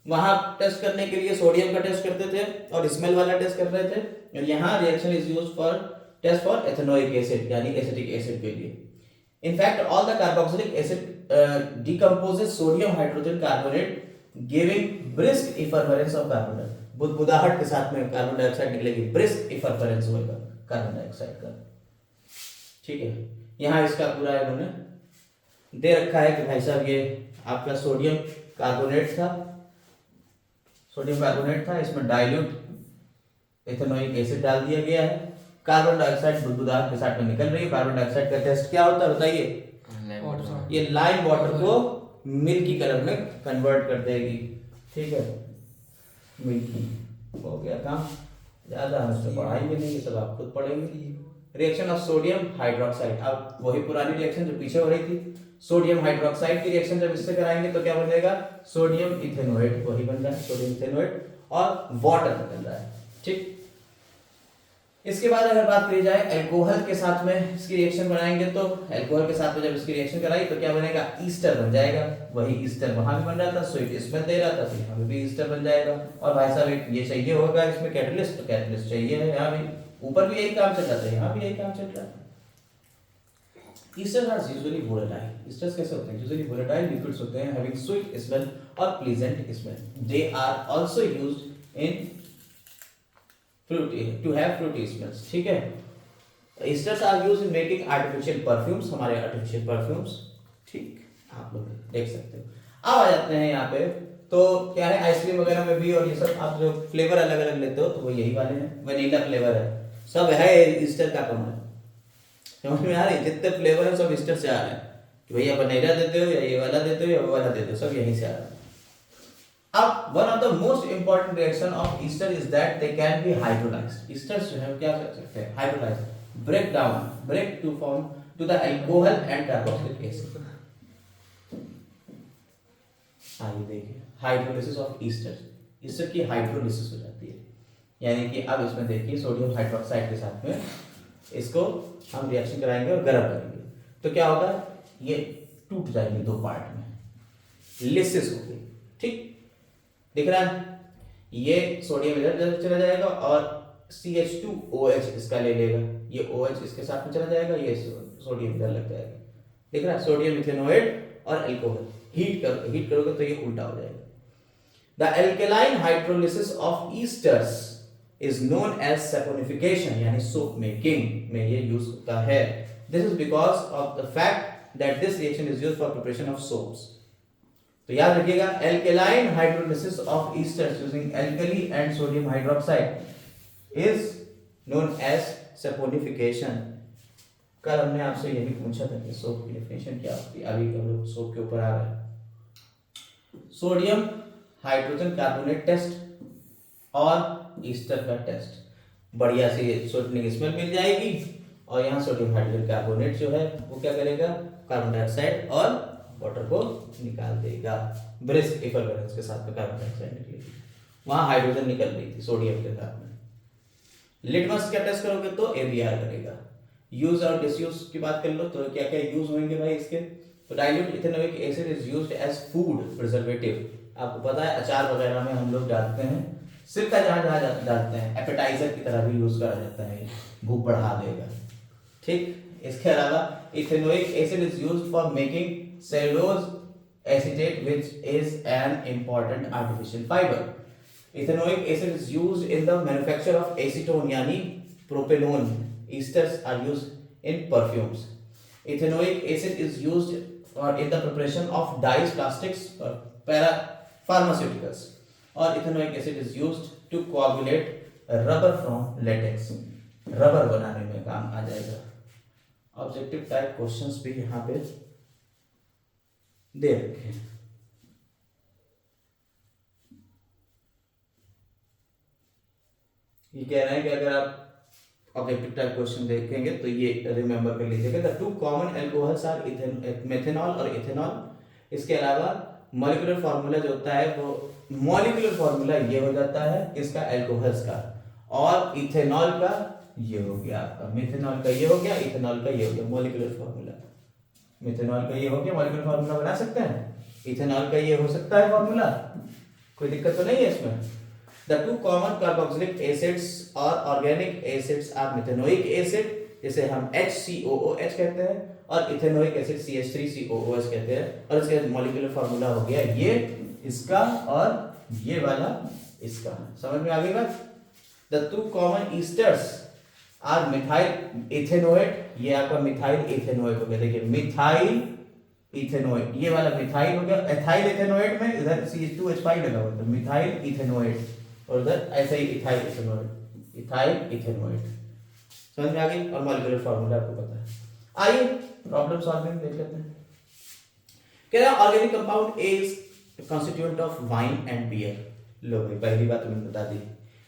वहां टेस्ट करने के लिए सोडियम का टेस्ट करते थे और स्मेल वाला टेस्ट कर रहे थे, और यहाँ reaction is used for test for ethanoic acid यानी एसिटिक एसिड के लिए। In fact, all the carboxylic acid decomposes sodium hydrogen carbonate, giving brisk effervescence of carbon dioxide. बुदबुदाहट के साथ में कार्बन डाइऑक्साइड निकलेगी, ब्रिस्क इफरफरेंस होगा कार्बन डाइऑक्साइड का, ठीक है। यहाँ इसका पूरा इन्होंने दे रखा है कि भाई साहब ये आपका सोडियम कार्बोनेट था, सोडियम कार्बोनेट था, इसमें डाइल्यूट इथेनोइक एसिड डाल दिया गया है, कार्बन डाइऑक्साइड बुदबुदाहट के साथ में निकल रही है। कार्बन डाइऑक्साइड का टेस्ट क्या होता है बताइए? ये लाइम वाटर को मिल्की कलर में कन्वर्ट कर देगी, ठीक है, मिल्की हो गया काम। ज्यादा हमसे पढ़ाएंगे नहीं, ये सब आप खुद पढ़ेंगे। रिएक्शन ऑफ सोडियम हाइड्रोक्साइड, अब वही पुरानी रिएक्शन जो पीछे हो रही थी, सोडियम हाइड्रोक्साइड की रिएक्शन जब इससे कराएंगे तो क्या बनेगा? सोडियम इथेनोएट, वही बन रहा है सोडियम इथेनोएट। और वाटर निकल रहा है। ठीक, इसके बाद अगर बात करी जाए अल्कोहल के साथ में इसकी रिएक्शन बनाएंगे तो अल्कोहल के साथ में जब इसकी रिएक्शन कराई तो क्या बनेगा, ईस्टर बन जाएगा। वही ईस्टर वहां भी बन रहा था, स्वीट स्मेल दे रहा था, तो यहाँ पे भी ईस्टर बन जाएगा। और भाई साहब ये चाहिए होगा इसमें कैटलिस्ट, तो कैटलिस्ट चाहिए है, यहाँ भी ऊपर भी यही काम चल रहा था, यहाँ भी यही काम चल रहा है। Esters are usually volatile. Esters कैसे होते हैं? Usually volatile liquids होते हैं having sweet smell or pleasant smell. They are also used in fruity to have fruity smells. ठीक है? Esters are used in making artificial perfumes. हमारे artificial perfumes. ठीक, आप लोग देख सकते हो। अब आ जाते हैं यहाँ पे, तो क्या है आइसक्रीम वगैरह में भी और ये सब आप जो फ्लेवर अलग अलग लेते हो तो वो यही वाले हैं। वनीला फ्लेवर है, सब है ईस्टर का कमाल। समझ में आ रही, जितने फ्लेवर है सब ईस्टर से आ रहे हैं कि भैया वनीला देते हो या ये वाला देते हो या वो वाला देते हो, सब यहीं से आ रहा है। अब one of the most important reaction of ester is that they can be hydrolysed. Ester जो है क्या कर सकते हैं, hydrolysed, break down, break to form to the alcohol and carboxylic acid. आइए देखिए हाइड्रोलिसिस ऑफ ईस्टर, ईस्टर की हाइड्रोलिसिस हो जाती है, यानी कि अब इसमें देखिए सोडियम हाइड्रोक्साइड के साथ में इसको हम रिएक्शन कराएंगे और गर्म करेंगे तो क्या होगा, ये टूट जाएंगे दो पार्ट में, लिसिस होगी। ठीक दिख रहा है, ये सोडियम इधर चला जाएगा और CH2OH इसका ले लेगा, ये OH इसके साथ में चला जाएगा, ये सोडियम इधर लग जाएगा। दिख रहा है, सोडियम इथेनोएट और अल्कोहल हीट करोगे तो ये उल्टा हो जाएगा। The alkaline hydrolysis of esters is known as saponification, यानी soap making में ये यूज होता है। This is because of the fact that this reaction is used for preparation of soaps. तो याद रखिएगा alkaline hydrolysis of esters using alkali and sodium hydroxide is known as saponification. कल हमने आपसे यही पूछा था कि सोप की डेफिनेशन क्या होती है, अभी हम लोग सोप के ऊपर आ रहे हैं। सोडियम हाइड्रोजन कार्बोनेट टेस्ट और ईस्टर का टेस्ट, बढ़िया सी स्वीटनिंग स्मेल मिल जाएगी और यहाँ सोडियम हाइड्रोजन कार्बोनेट जो है वो क्या करेगा, कार्बन डाइऑक्साइड और वाटर को निकाल देगा। ब्रिस्क इफरवेरेंस के साथ में कार्बन डाइऑक्साइड निकलेगी, वहाँ हाइड्रोजन निकल रही थी सोडियम के साथ में। लिटमस का टेस्ट करोगे तो ABR करेगा। यूज और डिसयूज की बात कर लो तो क्या क्या यूज होंगे भाई इसके, तो dilute ethanoic acid is used as food preservative. आपको पता है अचार वगैरह में हम लोग डालते हैं, सिरका जहाँ डालते हैं, एपेटाइजर की तरह भी यूज करा जाता है, भूख बढ़ा देगा। ठीक, इसके अलावा ethanoic acid is used for making cellulose acetate which is an important artificial fibre. Ethanoic acid is used in the manufacture of acetone यानी propanone. Esters are used in perfumes. Ethanoic acid is used in the preparation of dyes, plastics, pharmaceuticals. और ethanoic acid is used to coagulate rubber from latex. Rubber बनाने में काम आ जाएगा। ऑब्जेक्टिव टाइप क्वेश्चंस भी यहाँ पे दे रखे हैं। ये कह रहे हैं कि अगर आप ऑब्जेक्टिव टाइप क्वेश्चन देखेंगे तो ये रिमेंबर कर लीजिएगा, the two common alcohols are methanol और इथेनॉल। इसके अलावा मॉलिक्यूलर फार्मूला जो होता है वो मॉलिक्यूलर फार्मूला ये हो जाता है इसका अल्कोहल्स का, और इथेनॉल का ये हो गया आपका, मेथनॉल का ये हो गया, इथेनॉल का ये हो गया मॉलिक्यूलर फार्मूला। मेथनॉल का ये हो गया मॉलिक्यूलर फार्मूला बना सकते हैं, इथेनॉल का ये हो सकता है फार्मूला, कोई दिक्कत तो नहीं है इसमें। The two common carboxylic acids or organic acids are methanoic acid जिसे हम HCOOH कहते हैं और इथेनोइक एसिड CH3COOH कहते हैं, और इसका मॉलिक्यूलर फार्मूला हो गया ये इसका और ये वाला इसका। समझ में आ गई बात। The two common esters are methyl ethanoate, ये आपका मिथाइल इथेनोएट हो गया। देखिए मिथाइल इथेनोएट, ये वाला मिथाइल हो गया, एथाइल इथेनोएट में इधर CH2H5 लगा हुआ है, मिथाइल इथेनोएट, और उधर ऐसे ही इथाइल इथेनोएट, इथाइल इथेनोएट। समझ में आ गई, और मॉलिक्यूलर फार्मूला आपको पता है। आइए प्रॉब्लम सॉल्विंग देख लेते हैं। कह रहा है organic compound a is constituent of wine and beer. लो भाई पहली बात मैंने बता दी,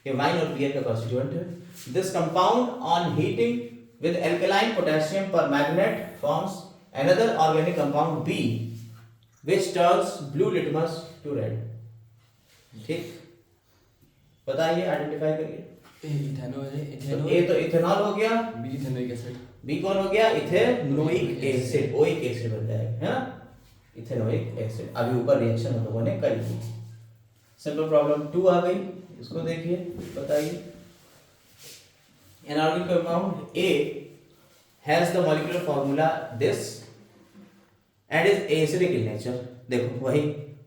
ये वाइन और बियर का कॉन्स्टिट्यूएंट है। This compound on heating with alkaline potassium permanganate forms another organic compound B which turns blue litmus to red. ठीक, बताइए, आइडेंटिफाई करिए। इथेनॉल है, तो ए तो इथेनॉल हो गया, बी इथेनोइक एसिड, बी कौन हो गया, इथेनोइक एसिड, ओइक एसिड बन जाएगा, है ना, इथेनोइक एसिड। अभी ऊपर रिएक्शन हम लोगों ने कर ली। सिंपल प्रॉब्लम 2 आ गई, इसको देखिए, बताइए। Inorganic compound A has the molecular formula this and is acidic in nature। देखो वही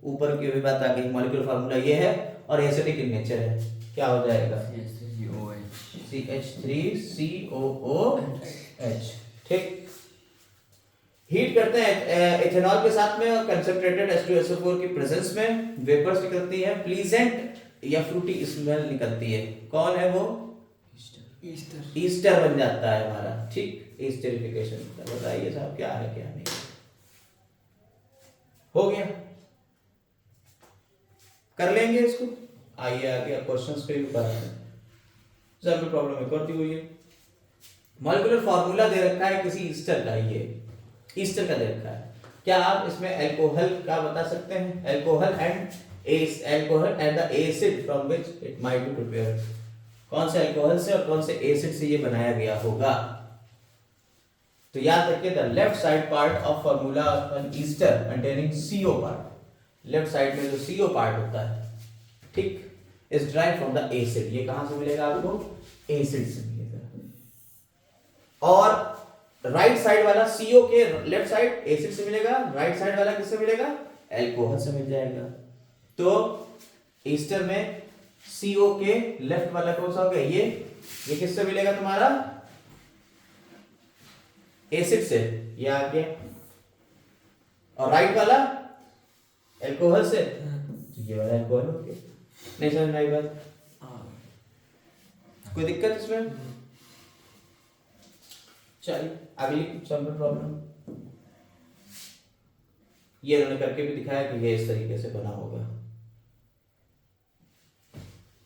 ऊपर की भी बात आ गई, मॉलिक्यूलर फार्मूला ये है और एसिडिक इन नेचर है, क्या हो जाएगा, CH3COOH, ठीक। हीट करते हैं इथेनॉल के साथ में और कंसंट्रेटेड H2SO4 की प्रेजेंस में वेपर्स निकलती है, प्लीजेंट या फ्रूटी स्मेल निकलती है। कौन है वो, ईस्टर बन जाता है हमारा, ठीक, ईस्टरिफिकेशन। बताइए साहब क्या है क्या नहीं, हो गया, कर लेंगे इसको। आइए आगे क्वेश्चंस पे भी कराते हैं। सैंपल प्रॉब्लम एक और दी हुई है, मॉलिक्यूलर फार्मूला दे रखा है किसी ईस्टर का, ये ईस्टर का दे रखा है। क्या आप इसमें अल्कोहल का बता सकते हैं, alcohol and the acid from which it might be prepared, कौन से अल्कोहल से और कौन से एसिड से ये बनाया गया होगा। तो याद रखिए, the left side part of formula of Easter containing CO part, left side में जो CO पार्ट होता है, ठीक, is derived from the acid. ये कहां से मिलेगा आपको, एसिड से मिलेगा। और राइट साइड वाला CO के लेफ्ट साइड एसिड से मिलेगा, राइट साइड वाला किससे मिलेगा, अल्कोहल से मिल जाएगा। तो ईस्टर में CO के लेफ्ट वाला कौन सा हो गया, ये किससे मिलेगा तुम्हारा, एसिड से, ये आ गया। और राइट वाला अल्कोहल से, तो ये वाला अल्कोहल हो गया। नहीं समझ में आई बात, कोई दिक्कत इसमें। चलिए अगली सैंपल प्रॉब्लम, ये उन्होंने करके भी दिखाया कि ये इस तरीके से बना होगा।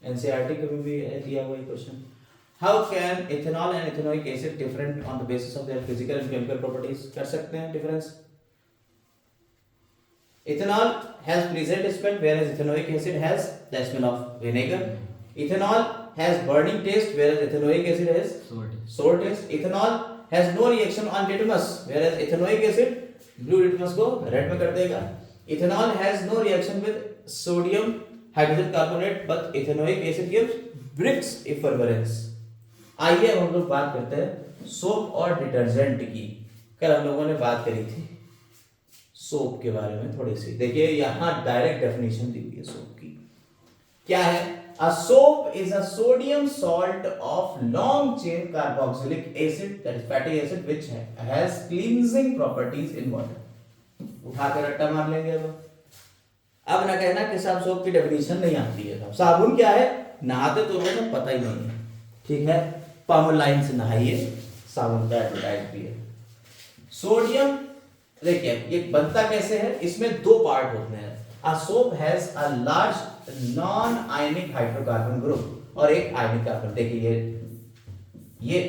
एनसीईआरटी के भी दिया हुआ question, how can ethanol and ethanoic acid different on the basis of their physical and chemical properties, कर सकते हैं difference. Ethanol has pleasant smell whereas ethanoic acid has the smell of vinegar. Ethanol has burning taste whereas ethanoic acid has sour taste. Ethanol has no reaction on litmus whereas ethanoic acid blue litmus को रेड में कर देगा. Ethanol has no reaction with sodium hydrogen carbonate but ethanoic acid gives bricks effulgence. आइए अब हम लोग बात करते हैं सोप और डिटर्जेंट की। कल हम लोगों ने बात करी थी सोप के बारे में थोड़ी सी। देखिए यहाँ डायरेक्ट डेफिनेशन दी हुई है सोप की, क्या है, a soap is a sodium salt of long chain carboxylic acid, that is fatty acid, which has cleansing properties in water. उठा के रट्टा मार लेंगे अब ना कहना कि साहब सोप की डेफिनेशन नहीं आती है। साबुन क्या है, नहाते तो रोज पता ही नहीं है, ठीक है, पामोलाइन से नहाइए, साबुन का एडवर्टाइज भी है। सोडियम देखिए ये बनता कैसे है, इसमें दो पार्ट होते हैं। A soap has a large non-ionic hydrocarbon group और एक आयनिक कार्बन। देखिए ये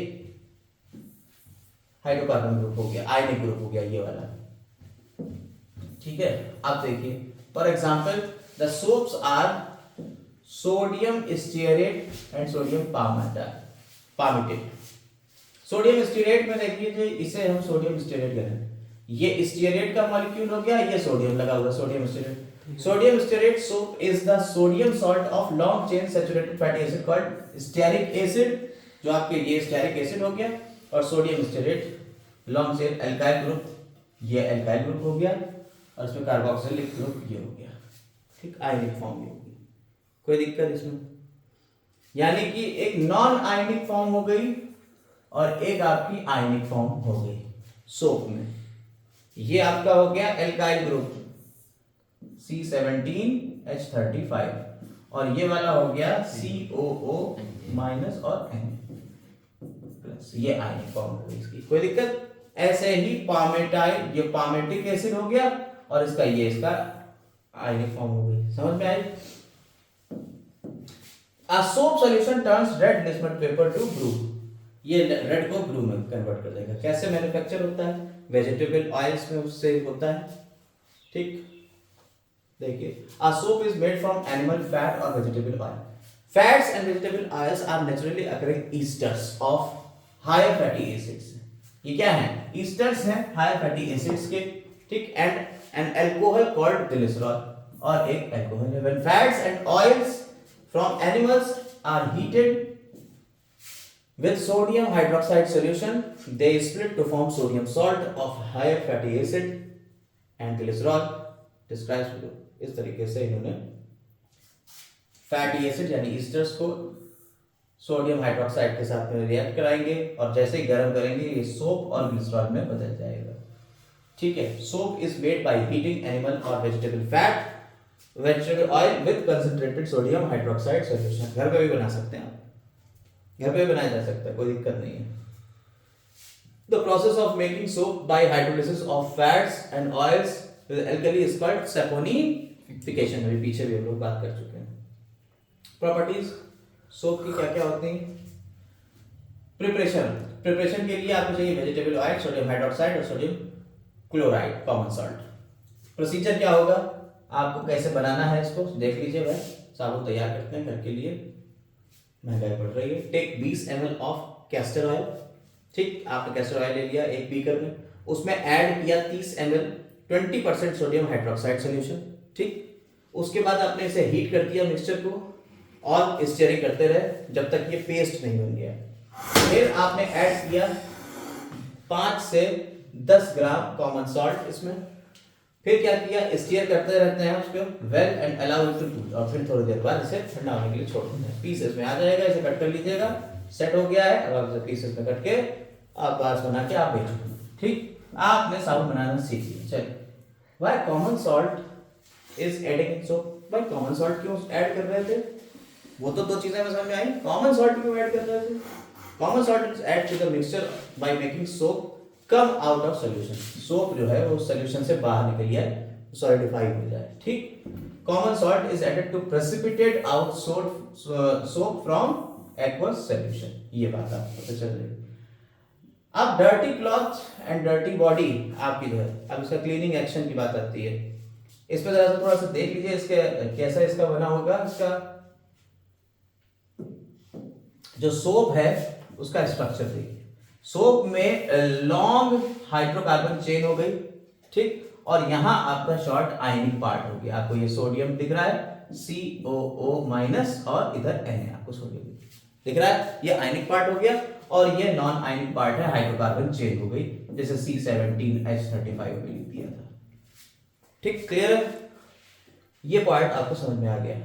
हाइड्रोकार्बन ग्रुप हो गया, आयनिक ग्रुप हो गया ये वाला, ठीक है। अब देखिए for example the soaps are sodium stearate and sodium palmitate. Sodium stearate में देखिए इसे हम सोडियम स्टीयरेट करें, ये स्टीयरेट का मॉलिक्यूल हो गया, ये सोडियम लगा हुआ sodium stearate. Sodium stearate soap is the sodium salt of long chain saturated fatty acid called stearic acid, जो आपके ये स्टीयरिक एसिड हो गया, और sodium stearate long chain alkyl group, ये एल्काइल ग्रुप हो गया, और इसमें कार्बोक्सिलिक ग्रुप ये हो गया, ठीक, आयनिक फॉर्म ये हो गई। कोई दिक्कत इसमें, यानी कि एक नॉन आयनिक फॉर्म हो गई और एक आपकी आयनिक फॉर्म हो गई सोप में। ये आपका हो गया एल्काइल ग्रुप C17H35 और ये वाला हो गया COO माइनस और N प्लस, ये आयनिक फॉर्म हो गई इसकी। कोई दिक्कत, ऐसे ही पामेटाइल, ये पामेटिक एसिड हो गया और इसका ये इसका आयनिक फॉर्म हो गई। समझ में आई। A soap solution turns red lisbon paper to blue, ये रेड को ब्लू में कन्वर्ट कर देगा। कैसे मैन्युफैक्चर होता है, वेजिटेबल ऑयल्स में उससे होता है, ठीक। देखिए a soap is made from animal fat or vegetable oil. Fats and vegetable oils are naturally occurring esters of higher fatty acids. ये क्या है? Esters हैं higher fatty acids के, ठीक, and an alcohol called glycerol, और एक alcohol है. When fats and oils from animals are heated with sodium hydroxide solution, they split to form sodium salt of higher fatty acid and glycerol describes below. इस तरीके से इन्होंने फैटी एसिड यानी ईस्टर्स को सोडियम हाइड्रोक्साइड के साथ में रिएक्ट कराएंगे और जैसे ही गर्म करेंगे ये सोप और ग्लिसरॉल में बदल जाएगा. ठीक है. Soap is made by heating animal और vegetable fat, vegetable oil with concentrated sodium hydroxide solution. घर पे भी बना सकते हैं आप, घर पे भी बनाया जा सकता है, कोई दिक्कत नहीं है. The process of making soap by hydrolysis of fats and oils with alkali is called saponification. अभी पीछे भी हम लोग बात कर चुके हैं. प्रॉपर्टीज सोप की क्या क्या होती हैं? प्रिपरेशन के लिए आपको चाहिए वेजिटेबल ऑयल, सोडियम हाइड्रोक्साइड और sodium chloride, common salt. Procedure क्या होगा, आपको कैसे बनाना है इसको देख लीजिए. भाई साबुन तैयार करते हैं घर के लिए, महंगाई बढ़ रही है. Take 20 ml of castor oil. ठीक, आपने कैस्टर ऑयल ले लिया एक बीकर में, उसमें ऐड किया 30 ml 20% सोडियम हाइड्रोक्साइड सॉल्यूशन. ठीक, उसके बाद आपने इसे हीट कर दिया मिक्सचर को और स्टीयरिंग करते रहे जब तक ये पेस्ट नहीं बन गया. फिर आपने ऐड किया 5 से 10 ग्राम कॉमन सॉल्ट इसमें. फिर क्या किया, स्टीयर करते रहते हैं उसको well and allow it to cool, और फिर थोड़ी देर बाद इसे ठंडा होने के लिए छोड़ देते हैं. पीसेस में आ जाएगा, इसे कट कर लीजिएगा. सेट हो गया है. अब आप इसे पीसेस में कट के आप बार्स बना के आप बेचो. ठीक, आपने साबुन बनाना सीख लिया. चलिए, why common salt is adding in soap. भाई कॉमन सॉल्ट क्यों ऐड कर रहे थे? वो तो दो चीजें समझ में आई. कॉमन सॉल्ट क्यों ऐड कर रहे थे? Common salt is add to the mixture by making soap come out of solution. Soap जो है वो सॉल्यूशन से बाहर निकल जाए, सॉलिडिफाई हो जाए. ठीक, common salt is added to precipitate out soap from aqueous solution. ये बात आपको पता चल रही है. अब dirty cloth and dirty body आपकी जो है, अब इसका क्लीनिंग एक्शन की बात आती है. इस पे जरा सा थोड़ा सा देख लीजिए इसके कैसा इसका बना होगा. इसका जो सोप है उसका स्ट्रक्चर देखिए. सोप में लॉन्ग हाइड्रोकार्बन चेन हो गई. ठीक, और यहां आपका शॉर्ट आयनिक पार्ट हो गया. आपको ये सोडियम दिख रहा है COO माइनस, और इधर Na आपको सोडियम दिख रहा है. ये आयनिक पार्ट हो गया और ये नॉन आयनिक पार्ट है, हाइड्रोकार्बन चेन हो गई, जैसे C17H35 में लिख दिया था. ठीक, क्लियर है? ये पॉइंट आपको समझ में आ गया.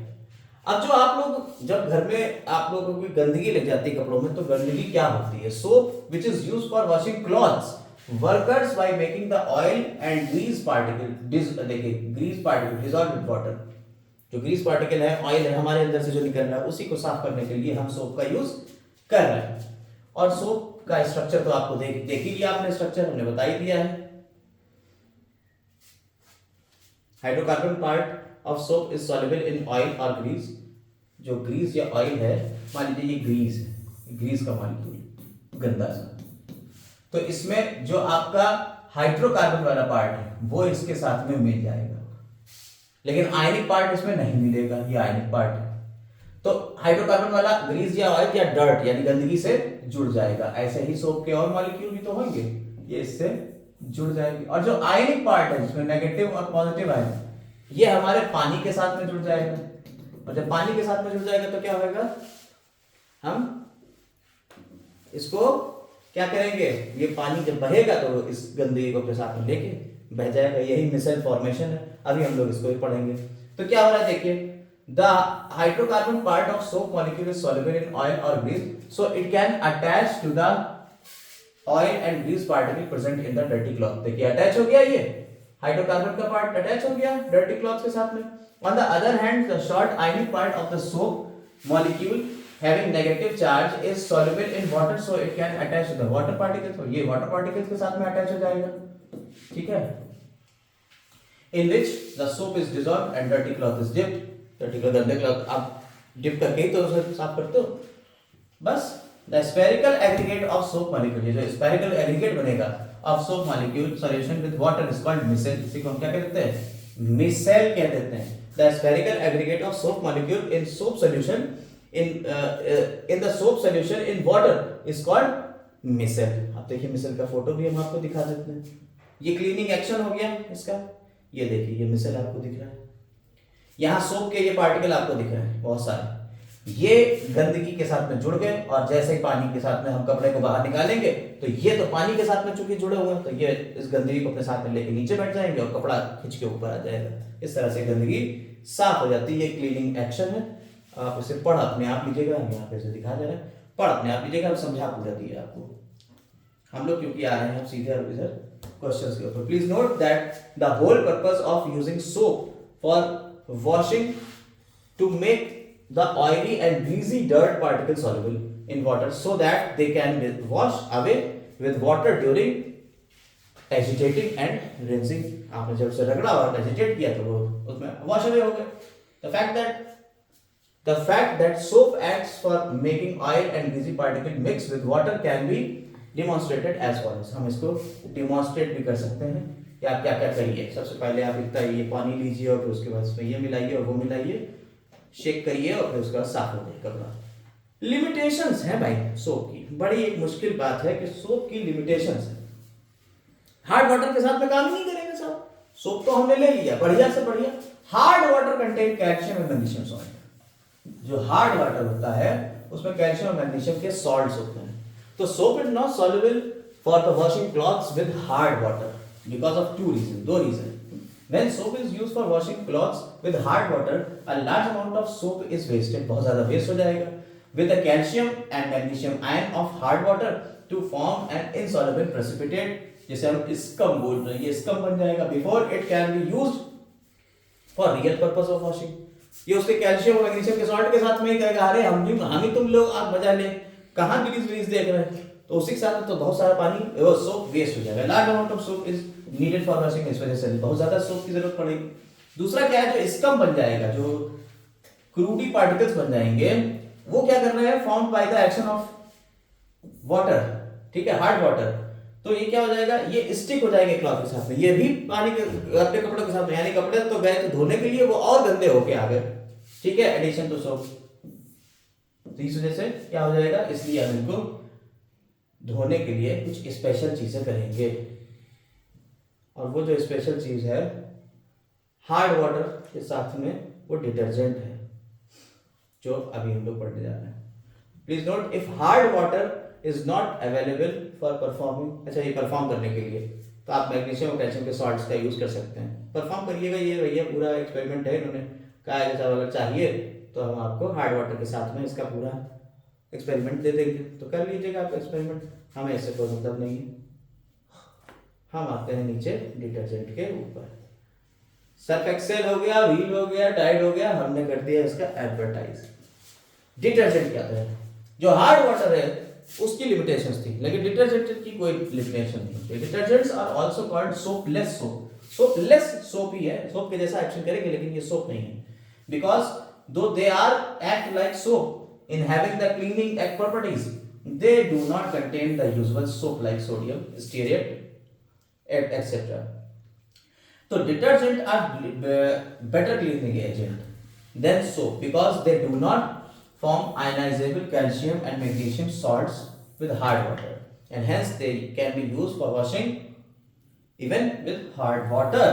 अब जो आप लोग जब घर में आप लोगों को गंदगी लग जाती है कपड़ों में, तो गंदगी क्या होती है? Soap which is used for washing clothes workers by making the oil and grease particle. देखिए, grease particle dissolve with water. जो ग्रीस पार्टिकल है, ऑयल है हमारे अंदर से जो निकल रहा है, उसी को साफ करने के लिए हम सोप का यूज कर रहे हैं. और सोप का स्ट्रक्चर तो आपको देख ही लिया आपने, स्ट्रक्चर हमने बता ही दिया है. Hydrocarbon part of soap is soluble in oil और ग्रीस. जो ग्रीस या ऑयल है, मान लीजिए ये ग्रीस है, ग्रीस का मॉलिक्यूल गंदा सा, तो इसमें जो आपका हाइड्रोकार्बन वाला पार्ट है वो इसके साथ में मिल जाएगा, लेकिन आयनिक पार्ट इसमें नहीं मिलेगा. ये आयनिक पार्ट है, तो हाइड्रोकार्बन वाला ग्रीस या ऑयल या डर्ट यानी गंदगी से जुड़ जाएगा. ऐसे ही सोप के और मॉलिक्यूल भी तो होंगे, ये इससे जुड़ जाएगी. और जो आयनिक पार्ट है जिसमें नेगेटिव और पॉजिटिव आयन, ये हमारे पानी के साथ में जुड़ जाएगा. और जब पानी के साथ में जुड़ जाएगा तो क्या होगा, हम इसको क्या करेंगे, ये पानी जब बहेगा तो इस गंदगी को अपने साथ में लेके बह जाएगा. यही मिसल फॉर्मेशन है. अभी हम लोग इसको भी पढ़ेंगे. तो क्या हो रहा है देखिए, the hydrocarbon part of soap molecule is soluble in oil और grease, so it can attach to the oil and grease particle present in the dirty cloth. देखिए अटैच हो गया, ये हाइड्रोकार्बन का पार्ट अटैच हो गया डर्टी क्लॉथ के साथ में. On the other hand, the short ionic part of the soap molecule having negative charge is soluble in water, so it can attach to the water particles. तो ये water particles के साथ में attach हो जाएगा. ठीक है? In which the soap is dissolved and dirty cloth is dipped. Dirty cloth, गंदे cloth आप dip करके ही तो उसे साफ करते हो. बस the spherical aggregate of soap molecule, ये जो spherical aggregate बनेगा of soap molecule solution with water is called micelle. इसी को हम क्या कहते हैं? Micelle कह देते हैं. The spherical aggregate of soap molecule in soap solution in the soap solution in water is called मिसल। अब देखिए मिसल का फोटो भी हम आपको दिखा देते हैं। ये क्लीनिंग एक्शन हो गया इसका, ये देखिए ये मिसल आपको दिख रहा है, यहाँ सोप के ये पार्टिकल आपको दिख रहे हैं बहुत सारे, ये गंदगी के साथ में जुड़ गए और जैसे ही पानी के साथ में हम कपड़े को बाहर निकालेंगे तो ये तो पानी के साथ में चूंकि जुड़े हुए हैं तो ये इस गंदगी को अपने साथ में लेके नीचे बैठ जाएंगे और कपड़ा खींच के ऊपर आ जाएगा। इस तरह से गंदगी साफ हो जाती है। ये क्लीनिंग एक्शन है, आप इसे पढ़ अपने आप लीजिएगा, हम यहाँ पे इसे दिखा दे रहे हैं, पढ़ अपने आप लीजिएगा, समझा पूरा दिया आपको हम लोग, क्योंकि आ रहे हैं हम सीधे अब इधर क्वेश्चंस के ऊपर। Please note that the whole purpose of using soap for washing to make the oily and greasy dirt particles soluble in water so that they can be washed away with water during agitating and rinsing। आपने जब से रगड़ा और एजिटेट किया तो वो उसमें वॉश अवे हो गए। the fact that soap acts for making oil and greasy particle mix with water can be demonstrated as follows। हम इसको demonstrate भी कर सकते हैं कि आप क्या क्या करिए। सबसे पहले आप इतना ये पानी लीजिए और फिर उसके बाद इसमें ये मिलाइए और वो मिलाइए, शेक करिए और फिर उसके बाद साफ हो जाए कपड़ा। लिमिटेशंस है भाई सोप की, बड़ी एक मुश्किल बात है कि सोप की लिमिटेशंस है। हार्ड वाटर के साथ में काम ही नहीं करेगा साहब। सोप तो हमने ले लिया बढ़िया से बढ़िया, hard water contain calcium and magnesium salt. जो हार्ड वाटर होता है उसमें कैल्शियम और मैग्नीशियम के सॉल्ट्स होते हैं। तो soap is not soluble for the washing clothes with hard water because of दो reason. When soap is used for washing clothes with hard water, a large amount of soap is wasted, बहुत ज़्यादा waste हो जाएगा। With the calcium and magnesium ion of hard water to form an insoluble precipitate, जिसे हम स्कम बोल रहे हैं, ये स्कम बन जाएगा। Before it can be used for real purpose of washing, ये उसके कैल्शियम और मैग्नीशियम के सॉल्ट के साथ में ही कहेगा अरे हम ही तुम लोग आप मजा ले, कहाँ ग्रीस देख रहे हैं, तो उसी के साथ तो बहुत सारा पानी वो सोप वेस्ट हो जाएगा। Large amount of soap is needed for washing, इस वजह से बहुत ज्यादा सोप की जरूरत पड़ेगी। दूसरा क्या है, जो स्कम बन जाएगा, जो क्रूडी पार्टिकल्स बन जाएंगे, वो क्या कर रहे हैं, form by the action of water, ठीक है, हार्ड वाटर। तो ये क्या हो जाएगा, ये स्टिक हो जाएंगे क्लॉथ के साथ में, ये भी पानी के अपने कपड़ों के साथ में, यानी कपड़े तो गए तो धोने के लिए वो और गंदे होके आ गए, ठीक है, एडिशन टू सोप। तो इस वजह से क्या हो जाएगा, इसलिए हम इनको धोने के लिए कुछ स्पेशल चीजें करेंगे, और वो जो स्पेशल चीज है हार्ड वाटर के साथ में वो डिटर्जेंट है, जो अभी हम लोग पढ़ने जा रहे हैं। Please note, if hard water is not available for performing, अच्छा ये परफॉर्म करने के लिए तो आप मैग्नीशियम और कैल्शियम के सॉल्ट्स का यूज कर सकते हैं। परफॉर्म करिएगा, ये भैया पूरा एक्सपेरिमेंट है, इन्होंने कहा है जैसा अगर चाहिए तो हम आपको हार्ड वाटर के साथ में इसका पूरा एक्सपेरिमेंट दे देंगे, तो कर लीजिएगा आप एक्सपेरिमेंट, हमें इससे कोई मतलब नहीं है। हम आते हैं नीचे डिटर्जेंट के ऊपर। सर्फ एक्सेल हो गया, व्हील हो गया, टाइड हो गया, हमने कर दिया इसका एडवर्टाइज। डिटर्जेंट क्या है, जो हार्ड वाटर है उसकी लिमिटेशंस थी, लेकिन डिटर्जेंट की कोई लिमिटेशन नहीं। Detergents are also called soapless soap. Soapless soap ही है, सोप के जैसा एक्शन करेंगे लेकिन ये सोप नहीं है, because though they are act like soap in having the cleaning act properties, they do not contain the usual soap like sodium, stearate, etc. So detergent are better cleaning agent than soap because they do not form ionizable calcium and magnesium salts with hard water, and hence they can be used for washing even with hard water.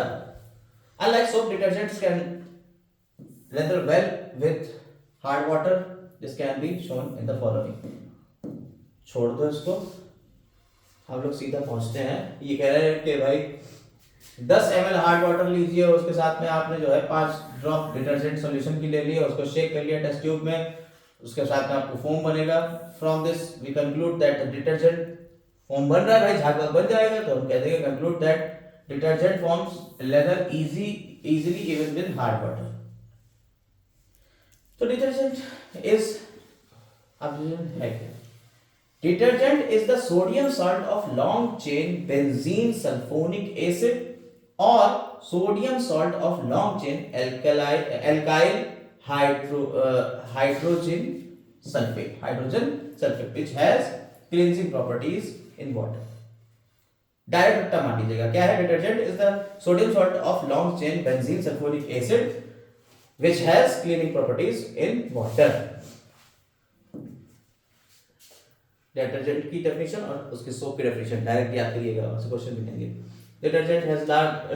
Unlike soap, detergents can lather well with hard water. This can be shown in the following. छोड़ दो इसको, हम लोग सीधा पहुंचते हैं। ये कह रहे हैं कि भाई 10 ml हार्ड वाटर लीजिए, उसके साथ में आपने जो है 5 ड्रॉप डिटर्जेंट सॉल्यूशन की ले लिया, उसको शेक कर लिया टेस्ट ट्यूब में, उसके साथ में आपको फोम बनेगा। From this we conclude that detergent foam बन रहा है भाई, झाग बन जाएगा, तो हम कह देंगे conclude that detergent forms lather easily even with hard water. तो डिटर्जेंट इज है क्या? Detergent is the sodium salt of long chain benzene sulphonic acid और sodium salt of long chain alkyl hydrogen sulphate which has cleansing properties in water. Direct रट्टा मार लीजिएगा, क्या है, detergent is the sodium salt of long chain benzene sulphonic acid which has cleaning properties in water. Detergent की डेफिनेशन और उसके सोप की डेफिनेशन डायरेक्ट याद करिएगा, वहां से क्वेश्चन मिलेंगे। Detergent has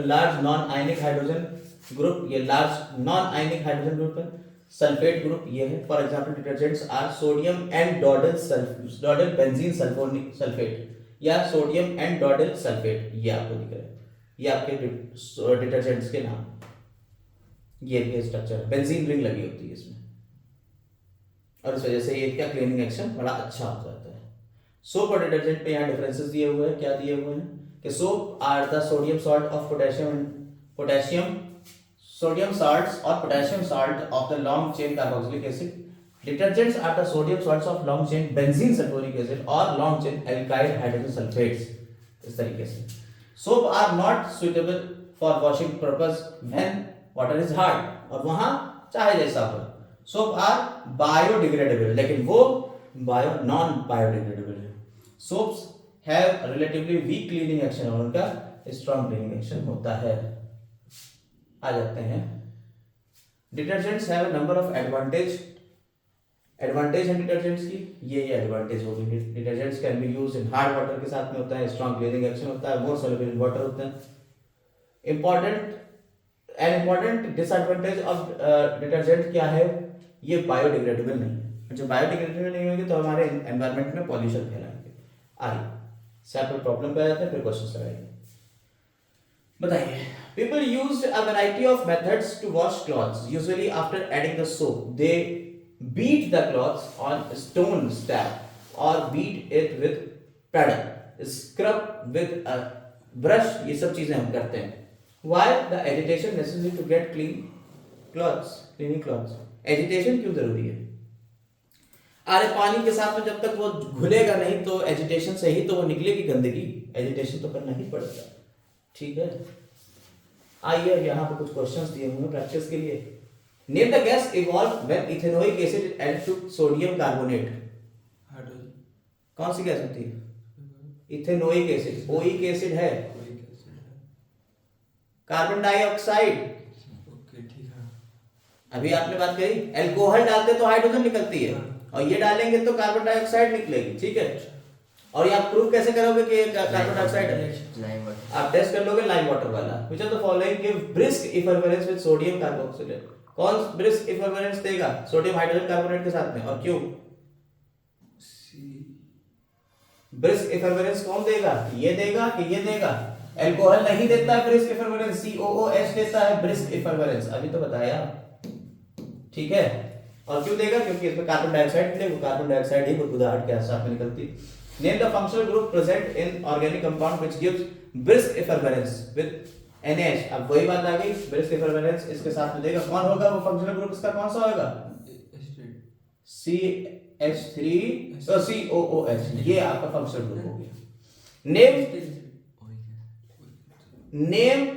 large non ionic hydrogen group, ये large non ionic hydrogen group है। सल्फेट ग्रुप ये है, for example detergents are sodium and dodecyl benzene sulphate या सोडियम एंड डोडिल सल्फेट, ये आपको दिख रहा है, ये आपके डिटर्जेंट्स के नाम, ये भी स्ट्रक्चर, बेंजीन रिंग लगी होती है इसमें, और इस वजह से ये क्या क्लीनिंग एक्शन बड़ा अच्छा हो जाता है। सोप और डिटर्जेंट पे यहाँ डिफरेंसेस दिए हुए हैं, क्या दिए हुए हैं कि soap are the sodium salt of potassium sodium salts or potassium salt of the long chain carboxylic acid. Detergents are the sodium salts of long chain benzene sulfuric acid or long chain alkyl hydrogen sulfates. इस तरीके से soap are not suitable for washing purpose when water is hard, और वहां चाहे जैसा हो। soap are biodegradable, लेकिन वो non biodegradable है। soaps have relatively weak cleaning action, और उनका strong cleaning action होता है। आ जाते हैं, detergents have a number of advantage है डिटर्जेंट्स की, ये एडवांटेज होगी। Detergents can be used in hard water के साथ में होता है, स्ट्रॉन्ग क्लीनिंग एक्शन होता है, मोर सॉल्युबल इन वाटर होता है। इंपॉर्टेंट डिसएडवांटेज ऑफ डिटर्जेंट क्या है, ये बायोडिग्रेडेबल नहीं है। जब बायोडिग्रेडेबल नहीं होगी तो हमारे एनवायरनमेंट में पॉल्यूशन फैलाएंगे। आइए सैंपल प्रॉब्लम पे आ जाते हैं, फिर क्वेश्चंस लगाएंगे। बताइए, people used a variety of methods to wash clothes. Usually after adding the soap, they beat the clothes on a stone slab or beat it with paddle, scrub with a brush, ये सब चीजें हम करते हैं। Why the agitation necessary to get cleaning clothes? Agitation क्यों जरूरी है? अरे पानी के साथ में जब तक वो घुलेगा नहीं तो एजिटेशन से ही तो वो निकलेगी गंदगी, एजिटेशन तो करना ही पड़ेगा, ठीक है। आइए यहाँ पे कुछ क्वेश्चंस दिए हुए हैं प्रैक्टिस के लिए। Name the gas evolve when ethanoic acid add to sodium carbonate. कौन सी गैस होती है? इथेनोइक एसिड, ओइक एसिड है। कार्बन डाइऑक्साइड, ओके ठीक है। अभी आपने बात करी, अल्कोहल डालते तो हाइड्रोजन निकलती है, और ये डालेंगे तो कार्बन डाइऑक्साइड निकलेगी, ठीक है। और ये आप प्रूव कैसे करोगे कि कार्बन डाइऑक्साइड है? आप टेस्ट कर लोगे लाइम वाटर वाला। Which of the following give brisk effervescence with sodium carboxylate? कौन ब्रिस्क इफरवेरेंस देगा सोडियम हाइड्रोजन कार्बोनेट के साथ में, और क्यों? ब्रिस्क इफरवेरेंस कौन देगा? ये देगा कि ये देगा? अल्कोहल नहीं देता है ब्रिस्क इफरवेरेंस, COOH देता है ब्रिस्क इफरवेरेंस, अभी तो बताया, ठीक है। और क्यों देगा? क्योंकि इसमें कार्बन डाइऑक्साइड निकलेगा, कार्बन डाइऑक्साइड ही बुदबुदाहट के साथ में निकलती है। Name the functional group present in organic compound which gives brisk effervescence with NH। अब वही बात आ गई, brisk effervescence इसके साथ में देगा, कौन होगा वो फंक्शनल ग्रुप? इसका कौन सा होगा? CH3 तो COOH, ये आपका फंक्शनल ग्रुप हो गया। Name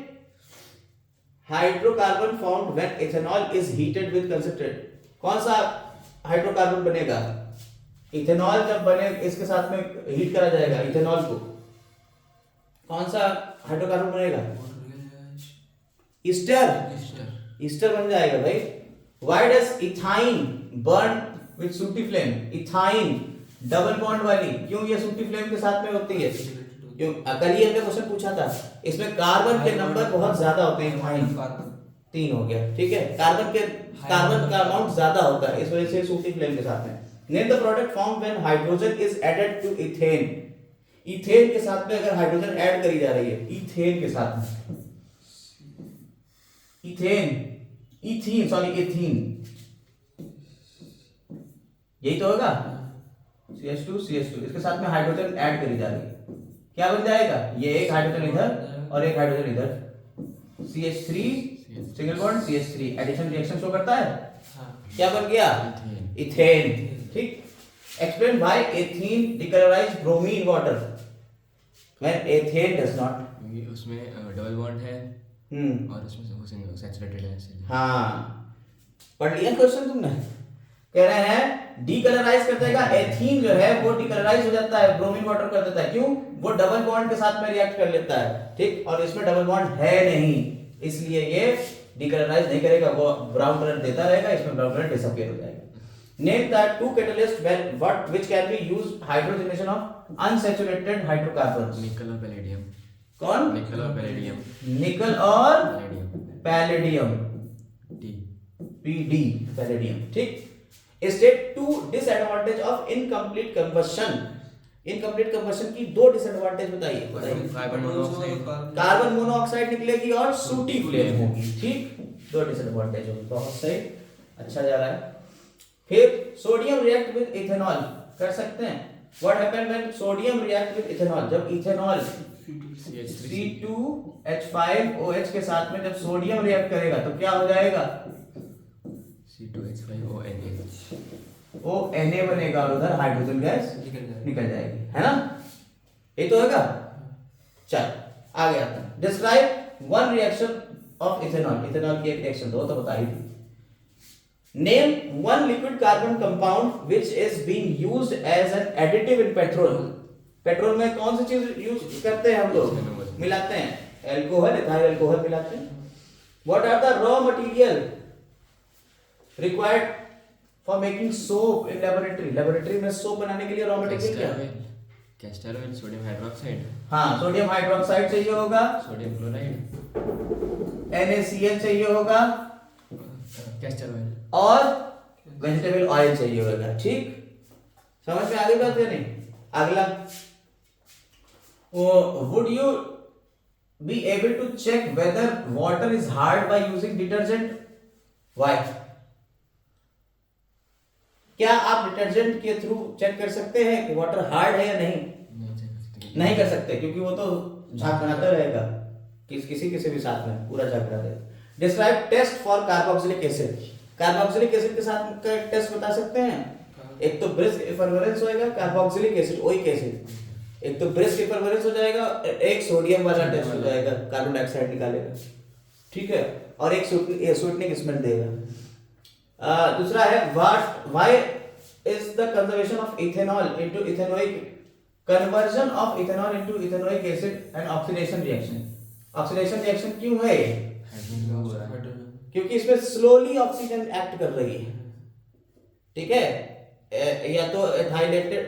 hydrocarbon found when ethanol is heated with concentrate. कौन सा हाइड्रोकार्बन बनेगा? इथेनॉल जब बने इसके साथ में हीट करा जाएगा इथेनॉल को, कौन सा हाइड्रोकार्बन बनेगा? ईस्टर बन जाएगा भाई। Why does ethyne burn with सूटी फ्लेम? इथाइन डबल बॉन्ड वाली क्यों ये सूटी फ्लेम के साथ में होती है? क्यों? कल ही हमने क्वेश्चन पूछा था, इसमें कार्बन के नंबर बहुत ज्यादा होते हैं। इथाइन 3 हो गया, ठीक है। कार्बन का अमाउंट ज्यादा होता है, इस वजह से सूटी फ्लेम के साथ में। Name the product formed when hydrogen is added to ethane। Ethane के साथ में अगर हाइड्रोजन ऐड करी जा रही है, इथेन के साथ में, एथीन, यही तो होगा। CH2 इसके साथ में हाइड्रोजन ऐड करी जा रही है, क्या बन जाएगा? ये एक हाइड्रोजन इधर और एक हाइड्रोजन इधर, CH3 single bond CH3, addition reaction show करता है। क्या बन गया? इथेन, ठीक। Explain why ethene decolorize bromine water when ethane does not। उसमें डबल बॉन्ड है और उसमें सैचुरेटेड है। हाँ, पढ़ लिया क्वेश्चन तुमने? कह रहे हैं डीकलराइज कर देगा, एथीन जो है वो डीकलराइज हो जाता है, ब्रोमीन वाटर कर देता है। क्यों? वो डबल बॉन्ड के साथ में रिएक्ट कर लेता है, ठीक। और इसमें डबल बॉन्ड है नहीं, इसलिए ये डीकलराइज नहीं करेगा, वो ब्राउन कलर देता रहेगा, इसमें ब्राउन कलर डिसअपीयर हो जाएगा। Name the two catalysts which can be used hydrogenation of unsaturated hydrocarbons. निकल और पैलेडियम. कौन? निकल और पैलेडियम. निकल और palladium. Palladium. D. PD, palladium. ठीक. State two disadvantage of incomplete combustion. Incomplete combustion की दो डिसएडवांटेज बताइए. कार्बन मोनोऑक्साइड निकलेगी और सूटी फ्लेम होगी. ठीक, दो डिसएडवांटेज होगी. बहुत सही, अच्छा जा रहा है. फिर सोडियम रिएक्ट विद इथेनॉल कर सकते हैं. What happen when sodium react with ethanol? जब इथेनॉल C2H5OH के साथ में जब सोडियम रिएक्ट करेगा तो क्या हो जाएगा? C2H5ONH. ONA बनेगा और उधर हाइड्रोजन गैस निकल जाएगी, है ना? ये तो होगा. चल आगे आता है. Describe one reaction of ethanol. Ethanol की एक रिएक्शन दो तो बताइए. Name one liquid carbon compound which is being used as an additive in petrol. Petrol में कौन सी चीज यूज करते हैं हम लोग? मिलाते हैं. एल्कोहल, इथाइल अल्कोहल मिलाते हैं. What are the raw material required for making soap in laboratory? Laboratory में सोप बनाने के लिए रॉ मटेरियल क्या है? Castor oil, sodium hydroxide. हाँ, सोडियम हाइड्रोक्साइड चाहिए होगा. Sodium chloride. NaCl चाहिए होगा. Castor oil. और वेजिटेबल ऑयल चाहिए होगा. ठीक, समझ में आ गई बात या नहीं? अगला, would you be able to check whether water is hard by using detergent? Why? क्या आप डिटर्जेंट के थ्रू चेक कर सकते हैं कि वाटर हार्ड है या नहीं? नहीं कर सकते, क्योंकि वो तो झांकनाता रहेगा. किसी भी साथ में पूरा झांकना रहेगा. Describe test for carboxylic acid. Carboxylic acid के साथ का टेस्ट बता सकते हैं? एक तो ब्रिस्क इफरवेरेंस होएगा कार्बोक्सिलिक एसिड, ओइक एसिड. एक तो ब्रिस्क इफरवेरेंस हो जाएगा, एक सोडियम वाला टेस्ट हो जाएगा, कार्बन डाइऑक्साइड निकालेगा. ठीक है, और एक स्वीटनिंग स्मेल देगा. दूसरा है why is the conservation of ethanol into ethanoic conversion of ethanol into ethanoic acid and oxidation reaction. Oxidation reaction क्यों है? क्योंकि इसमें स्लोली ऑक्सीजन एक्ट कर रही है. ठीक है, या तो एथाइलेटेड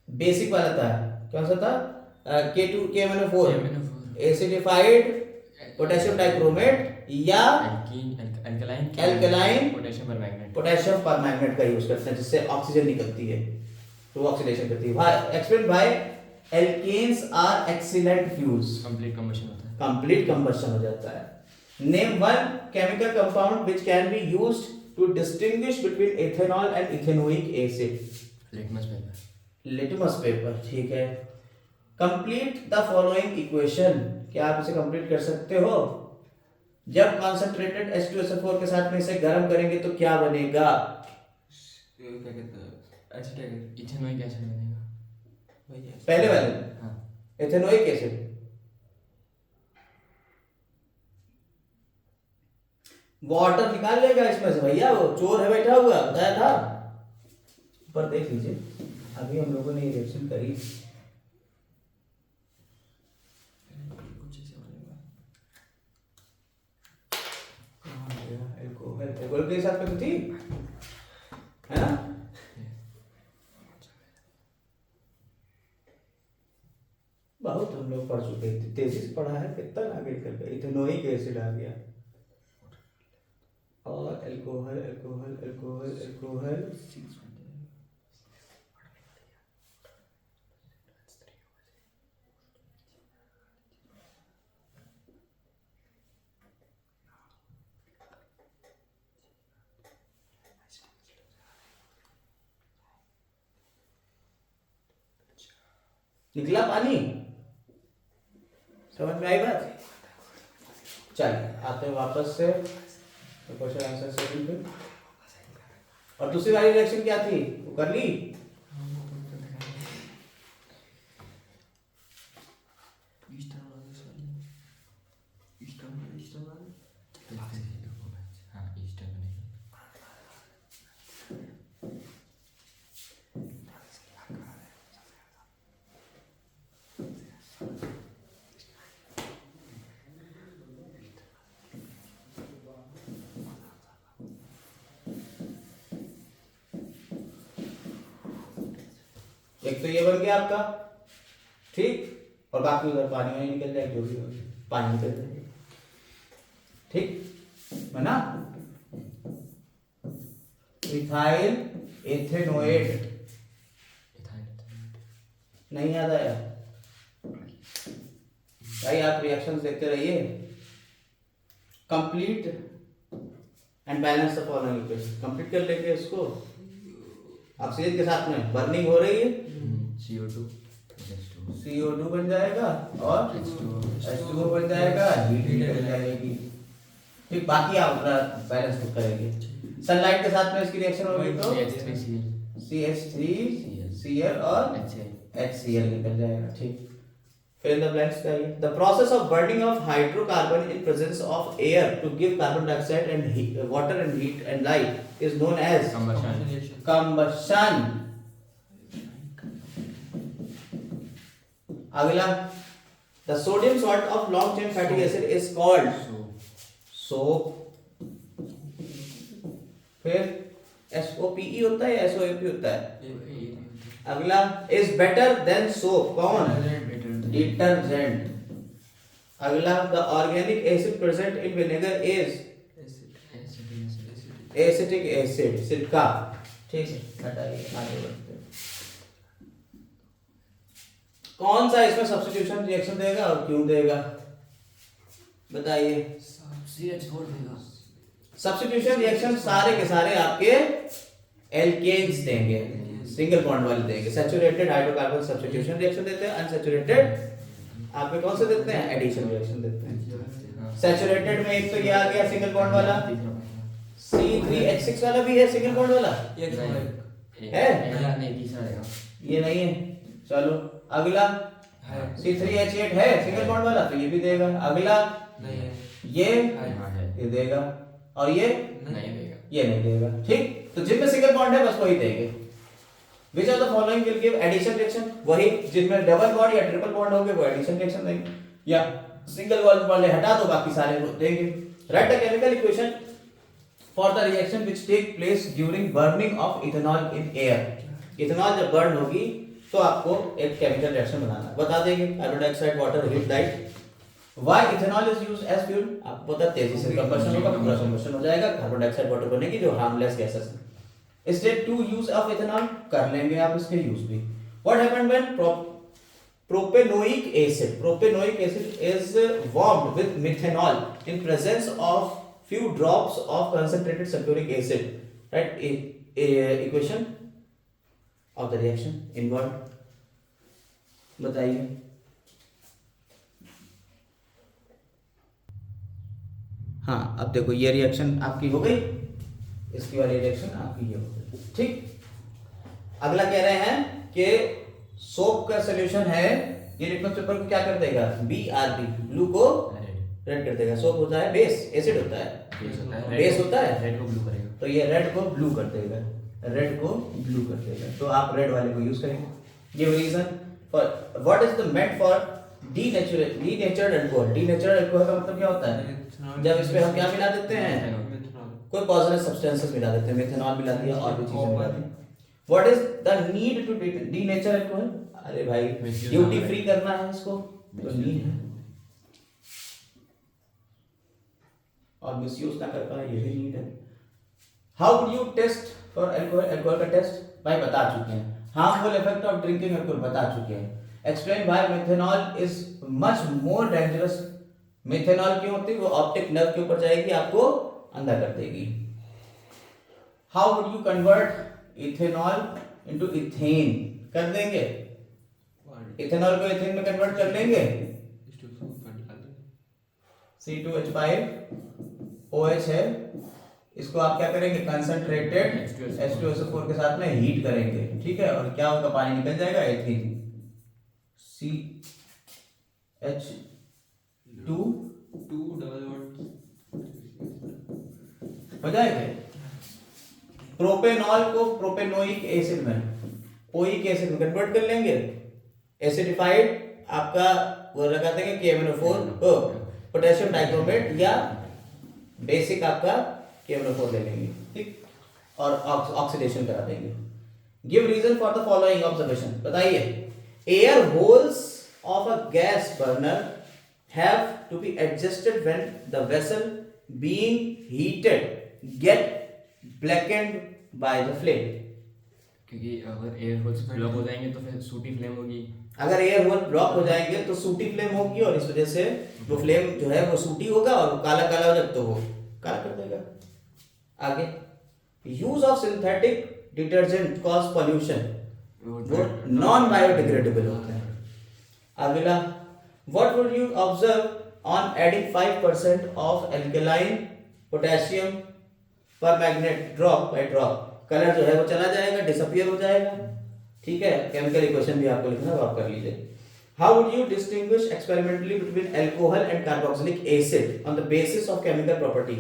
बेसिक वाला था, कौन सा था? K2KMnO4 एसिडिफाइड पोटेशियम डाइक्रोमेट या अल्कलाइन पोटेशियम परमैंगनेट का यूज करते हैं, जिससे ऑक्सीजन निकलती है तो वो ऑक्सीडेशन करती है. Why? Explain why alkanes are excellent fuels. Complete combustion होता है. कंप्लीट कंबशन हो जाता है. Name one chemical compound which can be used to distinguish between ethanol and ethanoic acid. Litmus paper. Litmus paper. ठीक है. Complete the following equation. क्या आप इसे कंप्लीट कर सकते हो? जब कॉन्सेंट्रेटेड H2SO4 के साथ में इसे गर्म करेंगे तो क्या बनेगा? क्या कहते हैं? इथेनोइक एसिड बनेगा. पहले वाले. हाँ. Ethanoic acid. वाटर निकाल लेगा इसमें से भैया, वो चोर है बैठा हुआ, बताया था. पर देख लीजिए, अभी हम लोगों ने ये रिएक्शन करी. एल्कोहल के साथ में तो थी, है ना? बहुत हम लोग पढ़ चुके थे, तेजी से पढ़ा है. कितना आगे निकल गया. इथेनोइक एसिड आ गया और अल्कोहल अल्कोहल अल्कोहल अल्कोहल. निकला पानी. समझ में आई बात? चलिए आते हैं वापस से क्वेश्चन आंसर सेकंड पे. और दूसरी वाली रिएक्शन क्या थी, वो कर ली? एक तो ये बन गया आपका, ठीक, और बाकी उधर पानी वानी निकल जाएगा, जो भी हो पानी निकल जाएगा, ठीक है ना। इथाइल एथेनोएट, नहीं याद आया भाई, आप रिएक्शंस देखते रहिए। Complete and balance the following equation, complete कर लेंगे इसको। ऑक्सीजन के साथ में बर्निंग हो रही है, CO2 बन जाएगा और H2O बन जाएगा, हीट निकल जाएगी, ठीक। बाकी आप अपना बैलेंस खुद करेंगे। सनलाइट के साथ में इसकी रिएक्शन होगी तो CH3Cl और HCl निकल जाएगा, ठीक। Fill in the blanks चाहिए। The process of burning of hydrocarbon in presence of air to give carbon dioxide and heat, water and heat and light is known as combustion। अगला, the sodium salt of long chain fatty acid is called soap। फिर SOPE होता है या SOAP होता है? अगला, is better than soap, कौन? डिटर्जेंट। अगला, the organic acid present in vinegar is acetic acid, सिरका, ठीक है। हटाइए, आगे बढ़ते हैं। कौन सा इसमें सब्स्टिट्यूशन रिएक्शन देगा और क्यों देगा बताइए? CH4 देगा। सब्स्टिट्यूशन रिएक्शन सारे के सारे आपके एल्केन्स देंगे, सिंगल बॉन्ड वाले देंगे। सैचुरेटेड हाइड्रोकार्बन सब्स्टिट्यूशन रिएक्शन देते हैं, अनसैचुरेटेड आपके कौन से देते हैं? एडिशन रिएक्शन देते हैं। सैचुरेटेड में एक तो ये आ गया सिंगल बॉन्ड वाला, C3H6 वाला भी है सिंगल बॉन्ड वाला है, नहीं तीसरा रहेगा, ये नहीं है। चलो अगला, C3H8 है सिंगल बॉन्ड वाला, तो ये भी देगा। अगला ये देगा, और ये नहीं देगा, ये नहीं देगा, ठीक। तो जिनमें सिंगल बॉन्ड है बस वही देंगे। Which of the following will give addition reaction? वही जिनमें डबल बॉन्ड या ट्रिपल बॉन्ड होंगे वो एडिशन रिएक्शन देंगे, या सिंगल बॉन्ड वाले हटा दो बाकी सारे देंगे। Write the chemical equation for the reaction which take place during burning of ethanol in air. Ethanol जब बर्न होगी तो आपको एक केमिकल रिएक्शन बनाना है, बता देंगे। Carbon dioxide, water, heat, light. Why ethanol is used as fuel? आपको पता तेजी से कंबशन होगा, पूरा कंबशन हो जाएगा, कार्बन डाइऑक्साइड वाटर बनेगी जो हार्मलेस गैसेस है। Step 2 use of ethanol, कर लेंगे आप इसके यूज भी। What happened when propanoic acid? Propanoic acid is warmed with methanol in presence of few drops of concentrated sulfuric acid. Right? Equation of the reaction involved बताइए। हाँ, अब देखो ये रिएक्शन आपकी हो गई, इसकी वाली रिएक्शन आपकी ये हो गई, ठीक। अगला कह रहे हैं कि सोप का सॉल्यूशन है, ये लिटमस पेपर को क्या कर देगा? BRB, ब्लू को रेड कर देगा। सोप होता है बेस, एसिड होता है, बेस होता है, रेड को ब्लू करेगा, तो ये रेड को ब्लू कर देगा, रेड को ब्लू कर देगा, तो आप रेड वाले को यूज करेंगे। ये reason for what is the met for denatured alcohol. Denatured alcohol का मतलब क्या होता है? जब इसमें हम क्या मिला देते हैं? कोई पॉइजनस सब्सटेंसेस मिला देते हैं, मेथनॉल मिला दिया और भी चीजें मिला दी। What is the need to denature alcohol? अरे भाई ड्यूटी फ्री करना है इसको, तो नीड है, और मिसयूज ना कर पाए ये भी नीड है। How would you test for alcohol? Alcohol का टेस्ट भाई बता चुके हैं। Harmful effect of drinking alcohol बता चुके हैं। Explain why methanol is much more dangerous. Methanol क्यों होती है? वो ऑप्टिक नर्व के ऊपर जाएगी, आपको अंधा कर देगी। How would you convert ethanol into ethane? कर देंगे, इथेनॉल को इथेन में कन्वर्ट कर लेंगे। C2H5OH है, इसको आप क्या करेंगे? कंसंट्रेटेड H2SO4 के साथ में हीट करेंगे, ठीक है, और क्या होगा? पानी निकल जाएगा, एथीन CH2 हो जाएगा। प्रोपेनॉल को प्रोपेनोइक एसिड में, ओइक एसिड में कन्वर्ट कर लेंगे। एसिडिफाइड आपका वो लगा देंगे KMnO4 पोटेशियम डाइक्रोमेट, या बेसिक आपका KMnO4 ले लेंगे, ठीक, और ऑक्सीडेशन करा देंगे। Give reason for the following observation, बताइए। Air holes of a gas burner have to be adjusted when the vessel being heated get blackened by the flame. क्योंकि अगर एयर होल्स ब्लॉक हो जाएंगे तो फिर सूटी फ्लेम होगी। अगर एयर होल ब्लॉक हो जाएंगे तो सूटी फ्लेम होगी और इस वजह से वो फ्लेम जो है वो सूटी होगा और काला काला हो जाए तो वो काला कर देगा। आगे, use of synthetic detergent cause pollution, वो नॉन बायोडिग्रेडेबल होता है। अगला, what would you observe on adding 5% of alkaline potassium permanganate drop by drop, colour जो है वो चला जाएगा, डिसअपियर हो जाएगा। ठीक है, केमिकल इक्वेशन भी आपको लिखना है, आप कर लीजिए। How would you distinguish experimentally between alcohol and carboxylic acid on the basis of chemical property,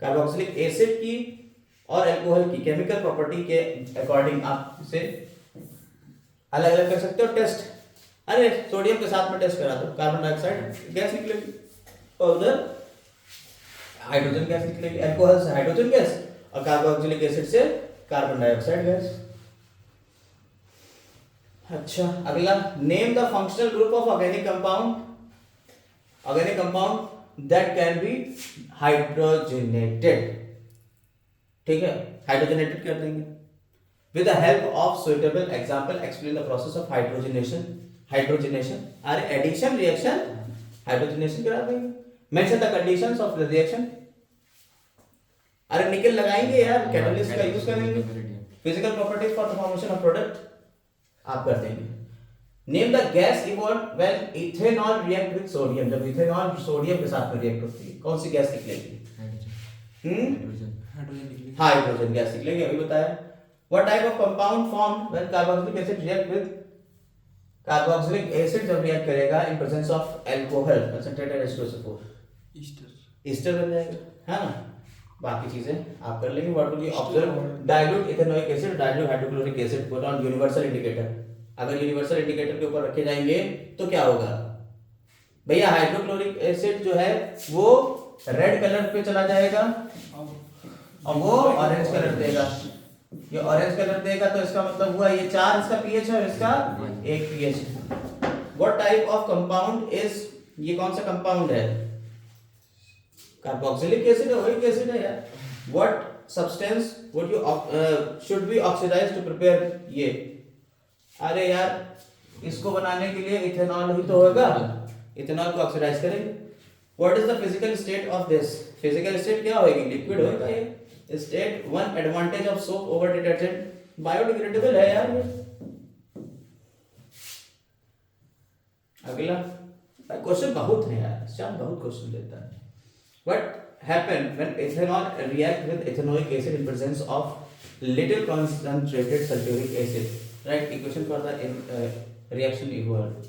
carboxylic acid की और अल्कोहल की केमिकल प्रॉपर्टी के अकॉर्डिंग आप इसे अलग अलग कर सकते हो टेस्ट। अरे सोडियम के साथ में टेस्ट करा दो, कार्बन डाइऑक्साइड गैस निकलेगी और उधर हाइड्रोजन गैस निकलेगी, अल्कोहल से हाइड्रोजन गैस और कार्बोक्सिलिक एसिड से कार्बन डाइऑक्साइड गैस। अच्छा, अगला, name the functional group of organic compound that can be hydrogenated. ठीक है, हाइड्रोजनेटेड कर देंगे with the help of suitable example, explain the process of hydrogenation अरे एडिशन रिएक्शन हाइड्रोजनेशन करा देंगे। Mention the conditions of the reaction, अरे निकल लगाएंगे यार, कैटलिस्ट का यूज करेंगे। Physical properties for the formation of product आप कर देंगे। Name the gas evolve when ethanol react with sodium, जब इथेनॉल सोडियम के साथ में रिएक्ट होती है कौन सी गैस निकलेगी? हाइड्रोजन गैस निकलेगी, अभी बताया। What type of compound formed when carboxylic acid react with carboxylic acid, जब रिएक्ट करेगा in presence of alcohol concentrated H2SO4, Easter बन जाएगा, है ना। बाकी चीजें आप कर लेंगे। What will you observe, dilute ethanoic acid, dilute hydrochloric acid put on universal indicator. अगर यूनिवर्सल इंडिकेटर के ऊपर रखे जाएंगे तो क्या होगा भैया, हाइड्रोक्लोरिक एसिड जो है वो रेड कलर पे चला जाएगा और वो ऑरेंज कलर देगा। ये ऑरेंज कलर देगा तो इसका मतलब हुआ ये 4 इसका पीएच है और इसका 1 पीएच है। What type of compound is, ये कौन सा कंपाउंड है? कार्बोक्सिलिक एसिड है, वही एसिड है यार। What substance would you should be oxidise to prepare ये, अरे यार इसको बनाने के लिए इथेनॉल ही तो होगा, इथेनॉल को ऑक्सीडाइज करेंगे। What is the physical state of this, physical state क्या होगी? लिक्विड होगा ये। State 1 advantage of soap over detergent, biodegradable है यार ये। अगला क्वेश्चन बहुत है यार, श्याम बहुत क्वेश्चन देता है। What happen when ethanol react with ethanoic acid in presence of little concentrated sulfuric acid? Right equation for the reaction evolved.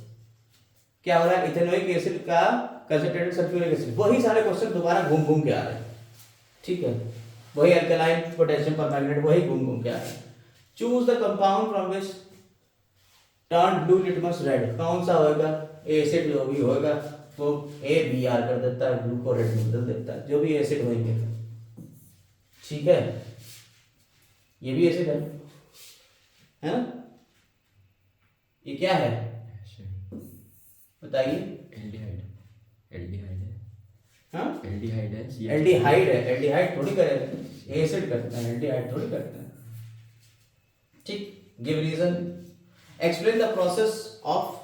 क्या हो रहा है? इथेनोइक एसिड का कंसंट्रेटेड सल्फ्यूरिक एसिड, वही सारे क्वेश्चन दोबारा घूम घूम के आ रहे हैं। ठीक है, वही अल्कलाइन पोटेशियम परमैंगनेट, वही घूम घूम के आ रहे हैं। Choose the compound from which turn blue litmus red, कौन सा होगा? एसिड जो भी होगा वो ABR कर देता है, ब्लू को रेड में बदल देता है, जो भी एसिड होंगे। ठीक है, ये भी एसिड है ना? ये क्या है बताइए? एल्डिहाइड है। हाँ, एल्डिहाइड है। एल्डिहाइड है, एल्डिहाइड थोड़ी करेगा, एसिड करता है, एल्डिहाइड थोड़ी करता है। ठीक, give reason, explain the process of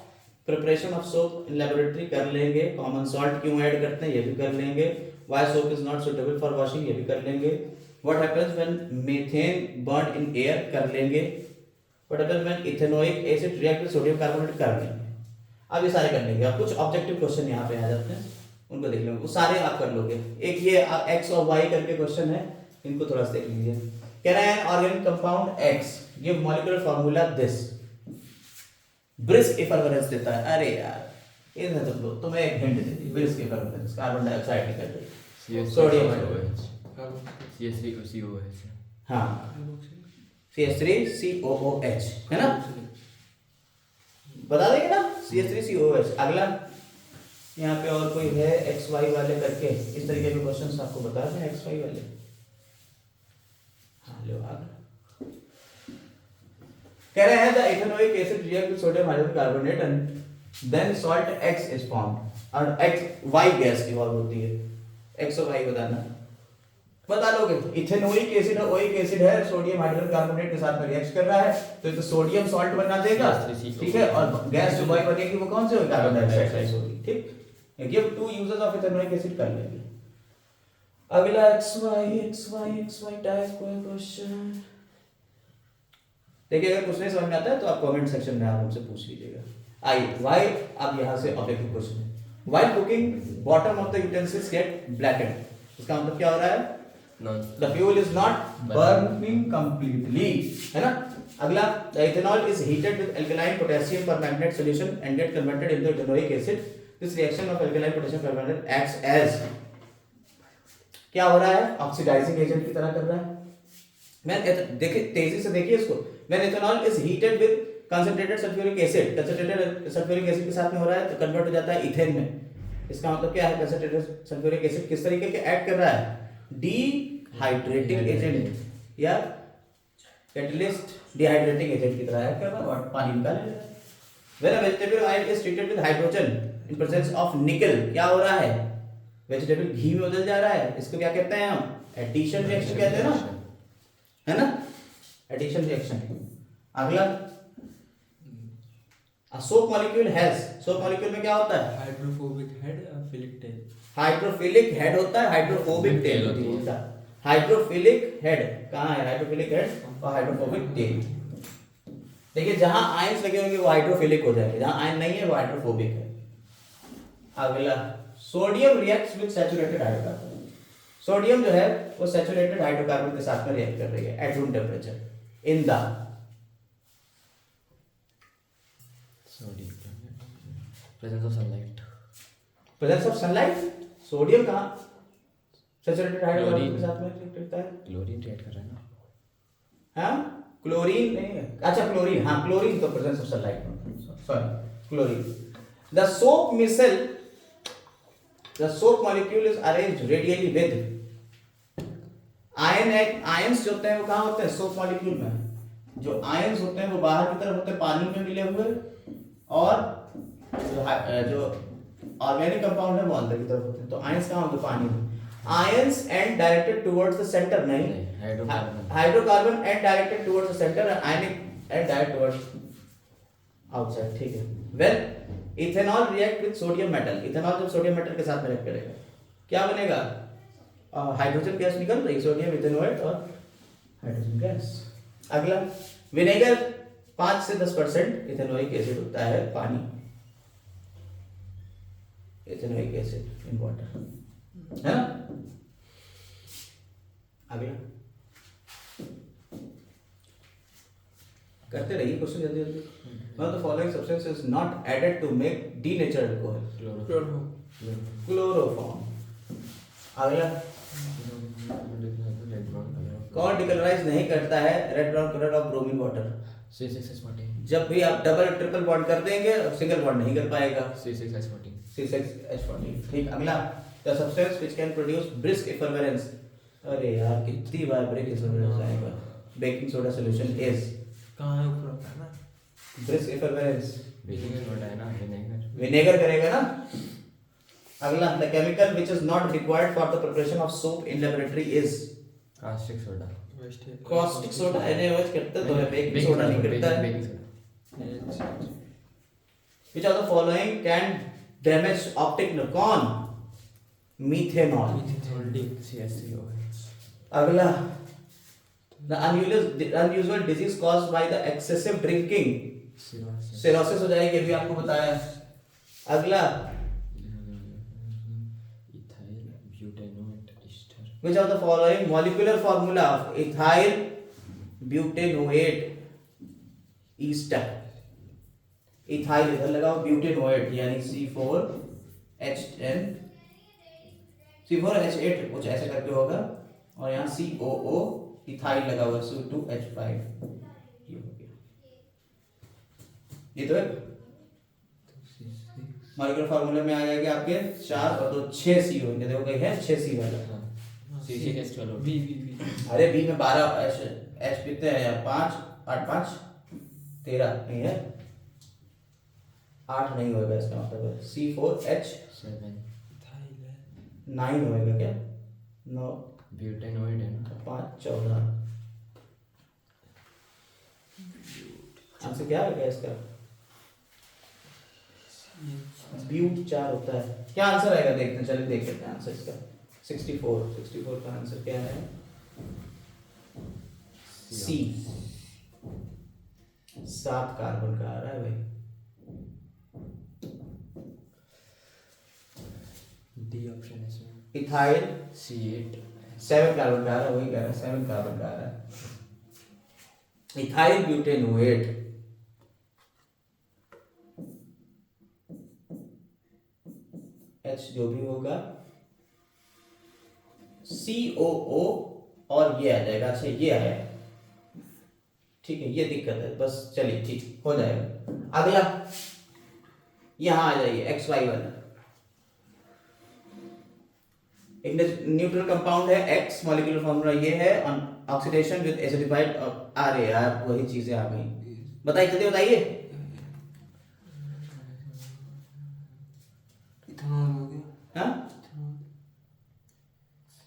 preparation of soap in laboratory कर लेंगे। कॉमन सॉल्ट क्यों ऐड करते हैं ये भी कर लेंगे। Why soap is not suitable for washing ये भी कर लेंगे। What happens when methane burn in air कर लेंगे। What happens when ethanoic acid react with sodium carbonate कर लेंगे। अब ये सारे कर लेंगे। अब कुछ ऑब्जेक्टिव क्वेश्चन यहाँ पे आ जाते हैं, उनको देख लेंगे, वो सारे आप कर लोगे। एक ये x और y करके क्वेश्चन है, इनको थोड़ा सा देख लीजिए। कह रहा है organic compound x give molecular formula this, brisk effervescence देता है। अरे यार ये ना तुम तुम्हें एक हिंट दे दी, ब्रिस्क इफरवेरेंस कार्बन डाइऑक्साइड निकल रही, सोडियम CH3COOH, हाँ CH3COOH है ना, बता देंगे ना CH3COOH। अगला यहाँ पे और कोई है XY वाले करके, इस तरीके के क्वेश्चंस आपको बता दें XY वाले। हाँ लो आगे, कह रहे हैं the ethanoic acid react with sodium hydrogen carbonate and then salt X is formed और X Y गैस इवॉल्व होती है। X और Y बताना, बता लोगे। इथेनोइक एसिड और ओइक एसिड है, सोडियम हाइड्रोजन कार्बोनेट के साथ में रिएक्ट कर रहा है तो ये तो सोडियम सॉल्ट बना देगा, ठीक है, और गैस जो Y बनेगी वो कौन सी होगी, कार्बन डाइऑक्साइड गैस होगी, ठीक। Give two uses of ethanoic acid कर लेंगे। अगला XY टाइप कोई क्वेश्चन देखिए, अगर कुछ नहीं समझ में आता है तो आप कमेंट सेक्शन में आप हमसे पूछ लीजिएगा। वाई, अब यहाँ से ऑब्जेक्टिव क्वेश्चन है, while cooking bottom of the utensils get blackened, इसका मतलब क्या हो रहा है, the fuel is not burning completely, है ना। अगला, the ethanol is heated with alkaline potassium permanganate solution and get converted into ethanoic acid, this reaction of alkaline potassium permanganate acts as, क्या हो रहा है, ऑक्सीडाइजिंग एजेंट की तरह कर रहा है। मैं देखिए तेजी से देखिए इसको, when ethanol is heated with concentrated sulphuric acid, concentrated sulphuric acid के साथ में हो रहा है तो कन्वर्ट हो जाता है इथेन में। इसका मतलब क्या है, कंसंट्रेटेड सल्फ्यूरिक एसिड किस तरीके के ऐड कर रहा है, डिहाइड्रेटिंग एजेंट या कैटलिस्ट डिहाइड्रेटिंग एजेंट की तरह ऐड कर रहा है और पानी निकाल ले रहा है। When a vegetable oil is treated with hydrogen in presence of निकल, क्या हो रहा है, वेजिटेबल घी में बदल जा रहा है, इसको क्या कहते हैं हम, एडिशन रिएक्शन कहते हैं ना, है ना, एडिशन रिएक्शन। अगला, soap molecule has, soap molecule में क्या होता है, हाइड्रोफोबिक हेड और फिलिक टेल। हाइड्रोफिलिक हेड होता है, हाइड्रोफोबिक टेल होता है। हाइड्रोफिलिक हेड कहाँ है, हाइड्रोफिलिक हेड और हाइड्रोफोबिक टेल। देखिए जहां आयंस लगे होंगे वो हाइड्रोफिलिक हो जाएंगे, जहां आयन नहीं है वो हाइड्रोफोबिक है। अगला, sodium reacts with saturated hydrocarbon, sodium जो है वो सैचुरेटेड हाइड्रोकार्बन के साथ में रिएक्ट कर रही है at room temperature in the presence of sunlight, presence of sunlight. Sodium कहाँ सैचुरेटेड हाइड्रोकार्बन के साथ में रिएक्ट करता है, क्लोरीन रिएक्ट कर रहा है ना, हाँ क्लोरीन नहीं है, अच्छा क्लोरीन, हाँ क्लोरीन तो presence of sunlight, sorry chlorine. The soap micelle, the soap molecule is arranged radially with ion, ions जो होते हैं वो कहाँ होते हैं, सोप मॉलिक्यूल में जो आयंस होते हैं वो बाहर की तरफ होते हैं पानी में मिले हुए, और जो ऑर्गेनिक कंपाउंड है वो अंदर की तरफ होते हैं। तो आयंस कहाँ होते हैं, पानी में। Ions end directed towards the centre, नहीं hydrocarbon end directed towards the centre, ionic end direct towards outside, ठीक है। Well ethanol react with sodium metal, ethanol जब सोडियम मेटल के साथ में रिएक्ट करेगा क्या बनेगा, हाइड्रोजन गैस निकल रही, सोडियम इथेनोएट और हाइड्रोजन गैस। अगला, विनेगर 5 से 10% इथेनोइक एसिड होता है, पानी इथेनोइक एसिड इन वाटर, है ना। अगला करते रहिए क्वेश्चन जल्दी जल्दी। One of the following substance is not added to make denatured alcohol, chloroform. अगला, कौन डिकलराइज नहीं करता है red brown colour of bromine water, C6H14, जब भी आप डबल ट्रिपल बॉन्ड कर देंगे सिंगल बॉन्ड नहीं कर पाएगा, C6H14, C6H14, ठीक। अगला, the substance which can produce brisk effervescence, अरे यार कितनी बार ब्रिस्क इफरवेरेंस आएगा, बेकिंग सोडा सॉल्यूशन इज, कहाँ है, ऊपर होता है ना, ब्रिस्क इफरवेरेंस बेकिंग सोडा है ना, विनेगर करेगा ना। अगला, the chemical which is not required for the preparation of soap in laboratory is, caustic soda, caustic soda NaOH करता तो है, बेकिंग सोडा नहीं करता है। Baking soda, Which of the following can damage optic nerve, कौन, मीथेनॉल। CH3OH, अगला, the unusual disease caused by the excessive drinking, cirrhosis हो जाएगी, अभी आपको बताया। अगला, ethyl butanoate ester, which of the following molecular formula of ethyl butanoate ester, ethyl इधर लगाओ, ब्यूटेनोएट यानी C4H10 C4H8 कुछ ऐसे करके होगा, और यहाँ COO इथाइल लगा हुआ C2H5, ये हो गया। ये तो है मॉलिक्यूलर फार्मूला में आ जाएगा आपके 4 और 2 6 C होंगे, देखो कहीं है 6 C वाला, B अरे बी में 12 H कितने हैं यार, 5 8 5 13 नहीं है, 8 नहीं होगा इसका मतलब है C4H 7 इथाइल 9 होएगा क्या, 9 ब्यूटेनॉइड है ना। 5 14। आंसर क्या है इसका, ब्यूट 4 होता है। क्या आंसर आएगा देखते हैं, चलिए देख लेते हैं आंसर इसका। 64 का आंसर क्या है, सी। 7 कार्बन का आ रहा है भाई। डी ऑप्शन है इसमें। इथाइल C8 7 कार्बन का आ रहा है, वही कह रहा है 7 कार्बन का आ रहा है। इथाइल ब्यूटेनोएट H जो भी होगा COO और ये आ जाएगा। अच्छा ये आया, ठीक है, ये दिक्कत है बस, चलिए ठीक हो जाएगा। अगला यहां आ जाइए XY1, एक न्यूट्रल कंपाउंड है, X मॉलिक्यूलर फॉर्मूला ये है, ऑक्सीडेशन विद एसिडिफाइड। अरे यार वही चीजें आ गई, बताइए जल्दी बताइए। इथेनॉल हो गया। हाँ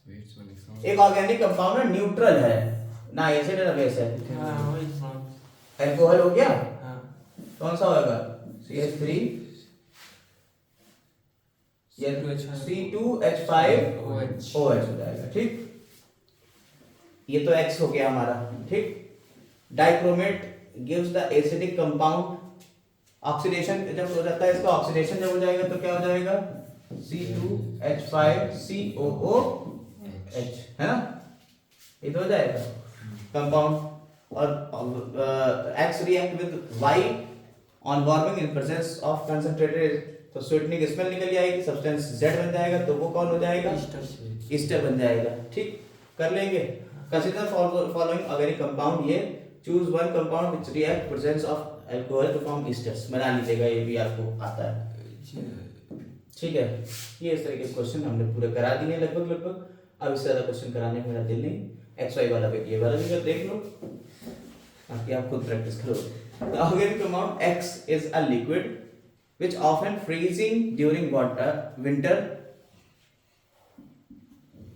वेट सो लिखता एक ऑर्गेनिक कंपाउंड है, न्यूट्रल है ना, एसिड है ना बेस है। हाँ वही इथेनॉल। अल्कोहल हो गया, हाँ कौन सा होगा, CH3 ये C2H5OH हो जाएगा। ठीक, ये तो X हो गया हमारा। ठीक, dichromate gives the acidic compound. Oxidation जब हो जाता है इसका, ऑक्सीडेशन जब हो जाएगा तो क्या हो जाएगा, C2H5COOH, है ना, ये तो हो जाएगा कंपाउंड। और X react with Y on warming in presence of concentrated, तो स्वीटनिंग स्मेल निकल जाएगी, सब्सटेंस Z बन जाएगा, तो वो कौन हो जाएगा, ईस्टर बन जाएगा। ठीक, कर लेंगे। कंसीडर फॉलोइंग ऑर्गेनिक कंपाउंड, ये choose one compound which react presence of alcohol to form esters, बना लीजिएगा, ये भी आपको आता है। ठीक है, ये इस तरह के क्वेश्चन हमने पूरे करा दिए लगभग। अब इससे ज्यादा क्वेश्चन कराने का मेरा दिल नहीं। XY वाला भी, ये वाला भी देख लो, ताकि आप खुद प्रैक्टिस करो। The organic compound X is a liquid which often freezing during winter।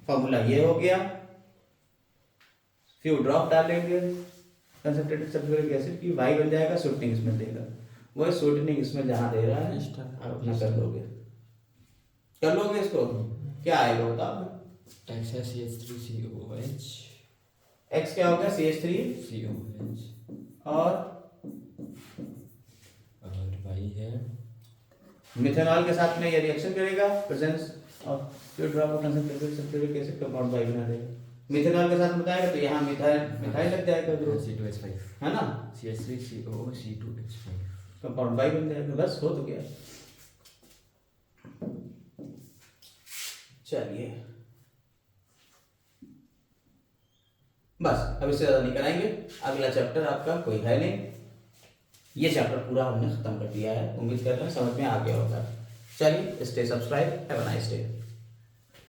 Formula ये हो गया, फ्यू ड्रॉप डालेंगे कंसंट्रेटेड सल्फ्यूरिक एसिड की, Y बन जाएगा, स्वीटनिंग स्मेल देगा। वो स्वीटनिंग स्मेल जहां दे रहा है आप अपना कर लोगे इसको। क्या आएगा बताओ। X है CH3COOH X क्या होगा, CH3 COOH और Y है मिथेनॉल के साथ में ये रिएक्शन करेगा, presence of few drop of concentrated sulphuric acid compound Y बना देगा। मिथेनॉल के साथ बताएगा तो यहाँ मिथाइल लग जाएगा ग्रुप, C2H5 है ना, CH3COO C2H5 कंपाउंड Y बन जाएगा। बस हो तो गया। चलिए बस, अब इससे ज्यादा नहीं कराएंगे। अगला चैप्टर आपका कोई है नहीं, ये चैप्टर पूरा हमने खत्म कर दिया है। उम्मीद कर रहे हैं समझ में आ गया होगा। चलिए, stay subscribe, have a nice day.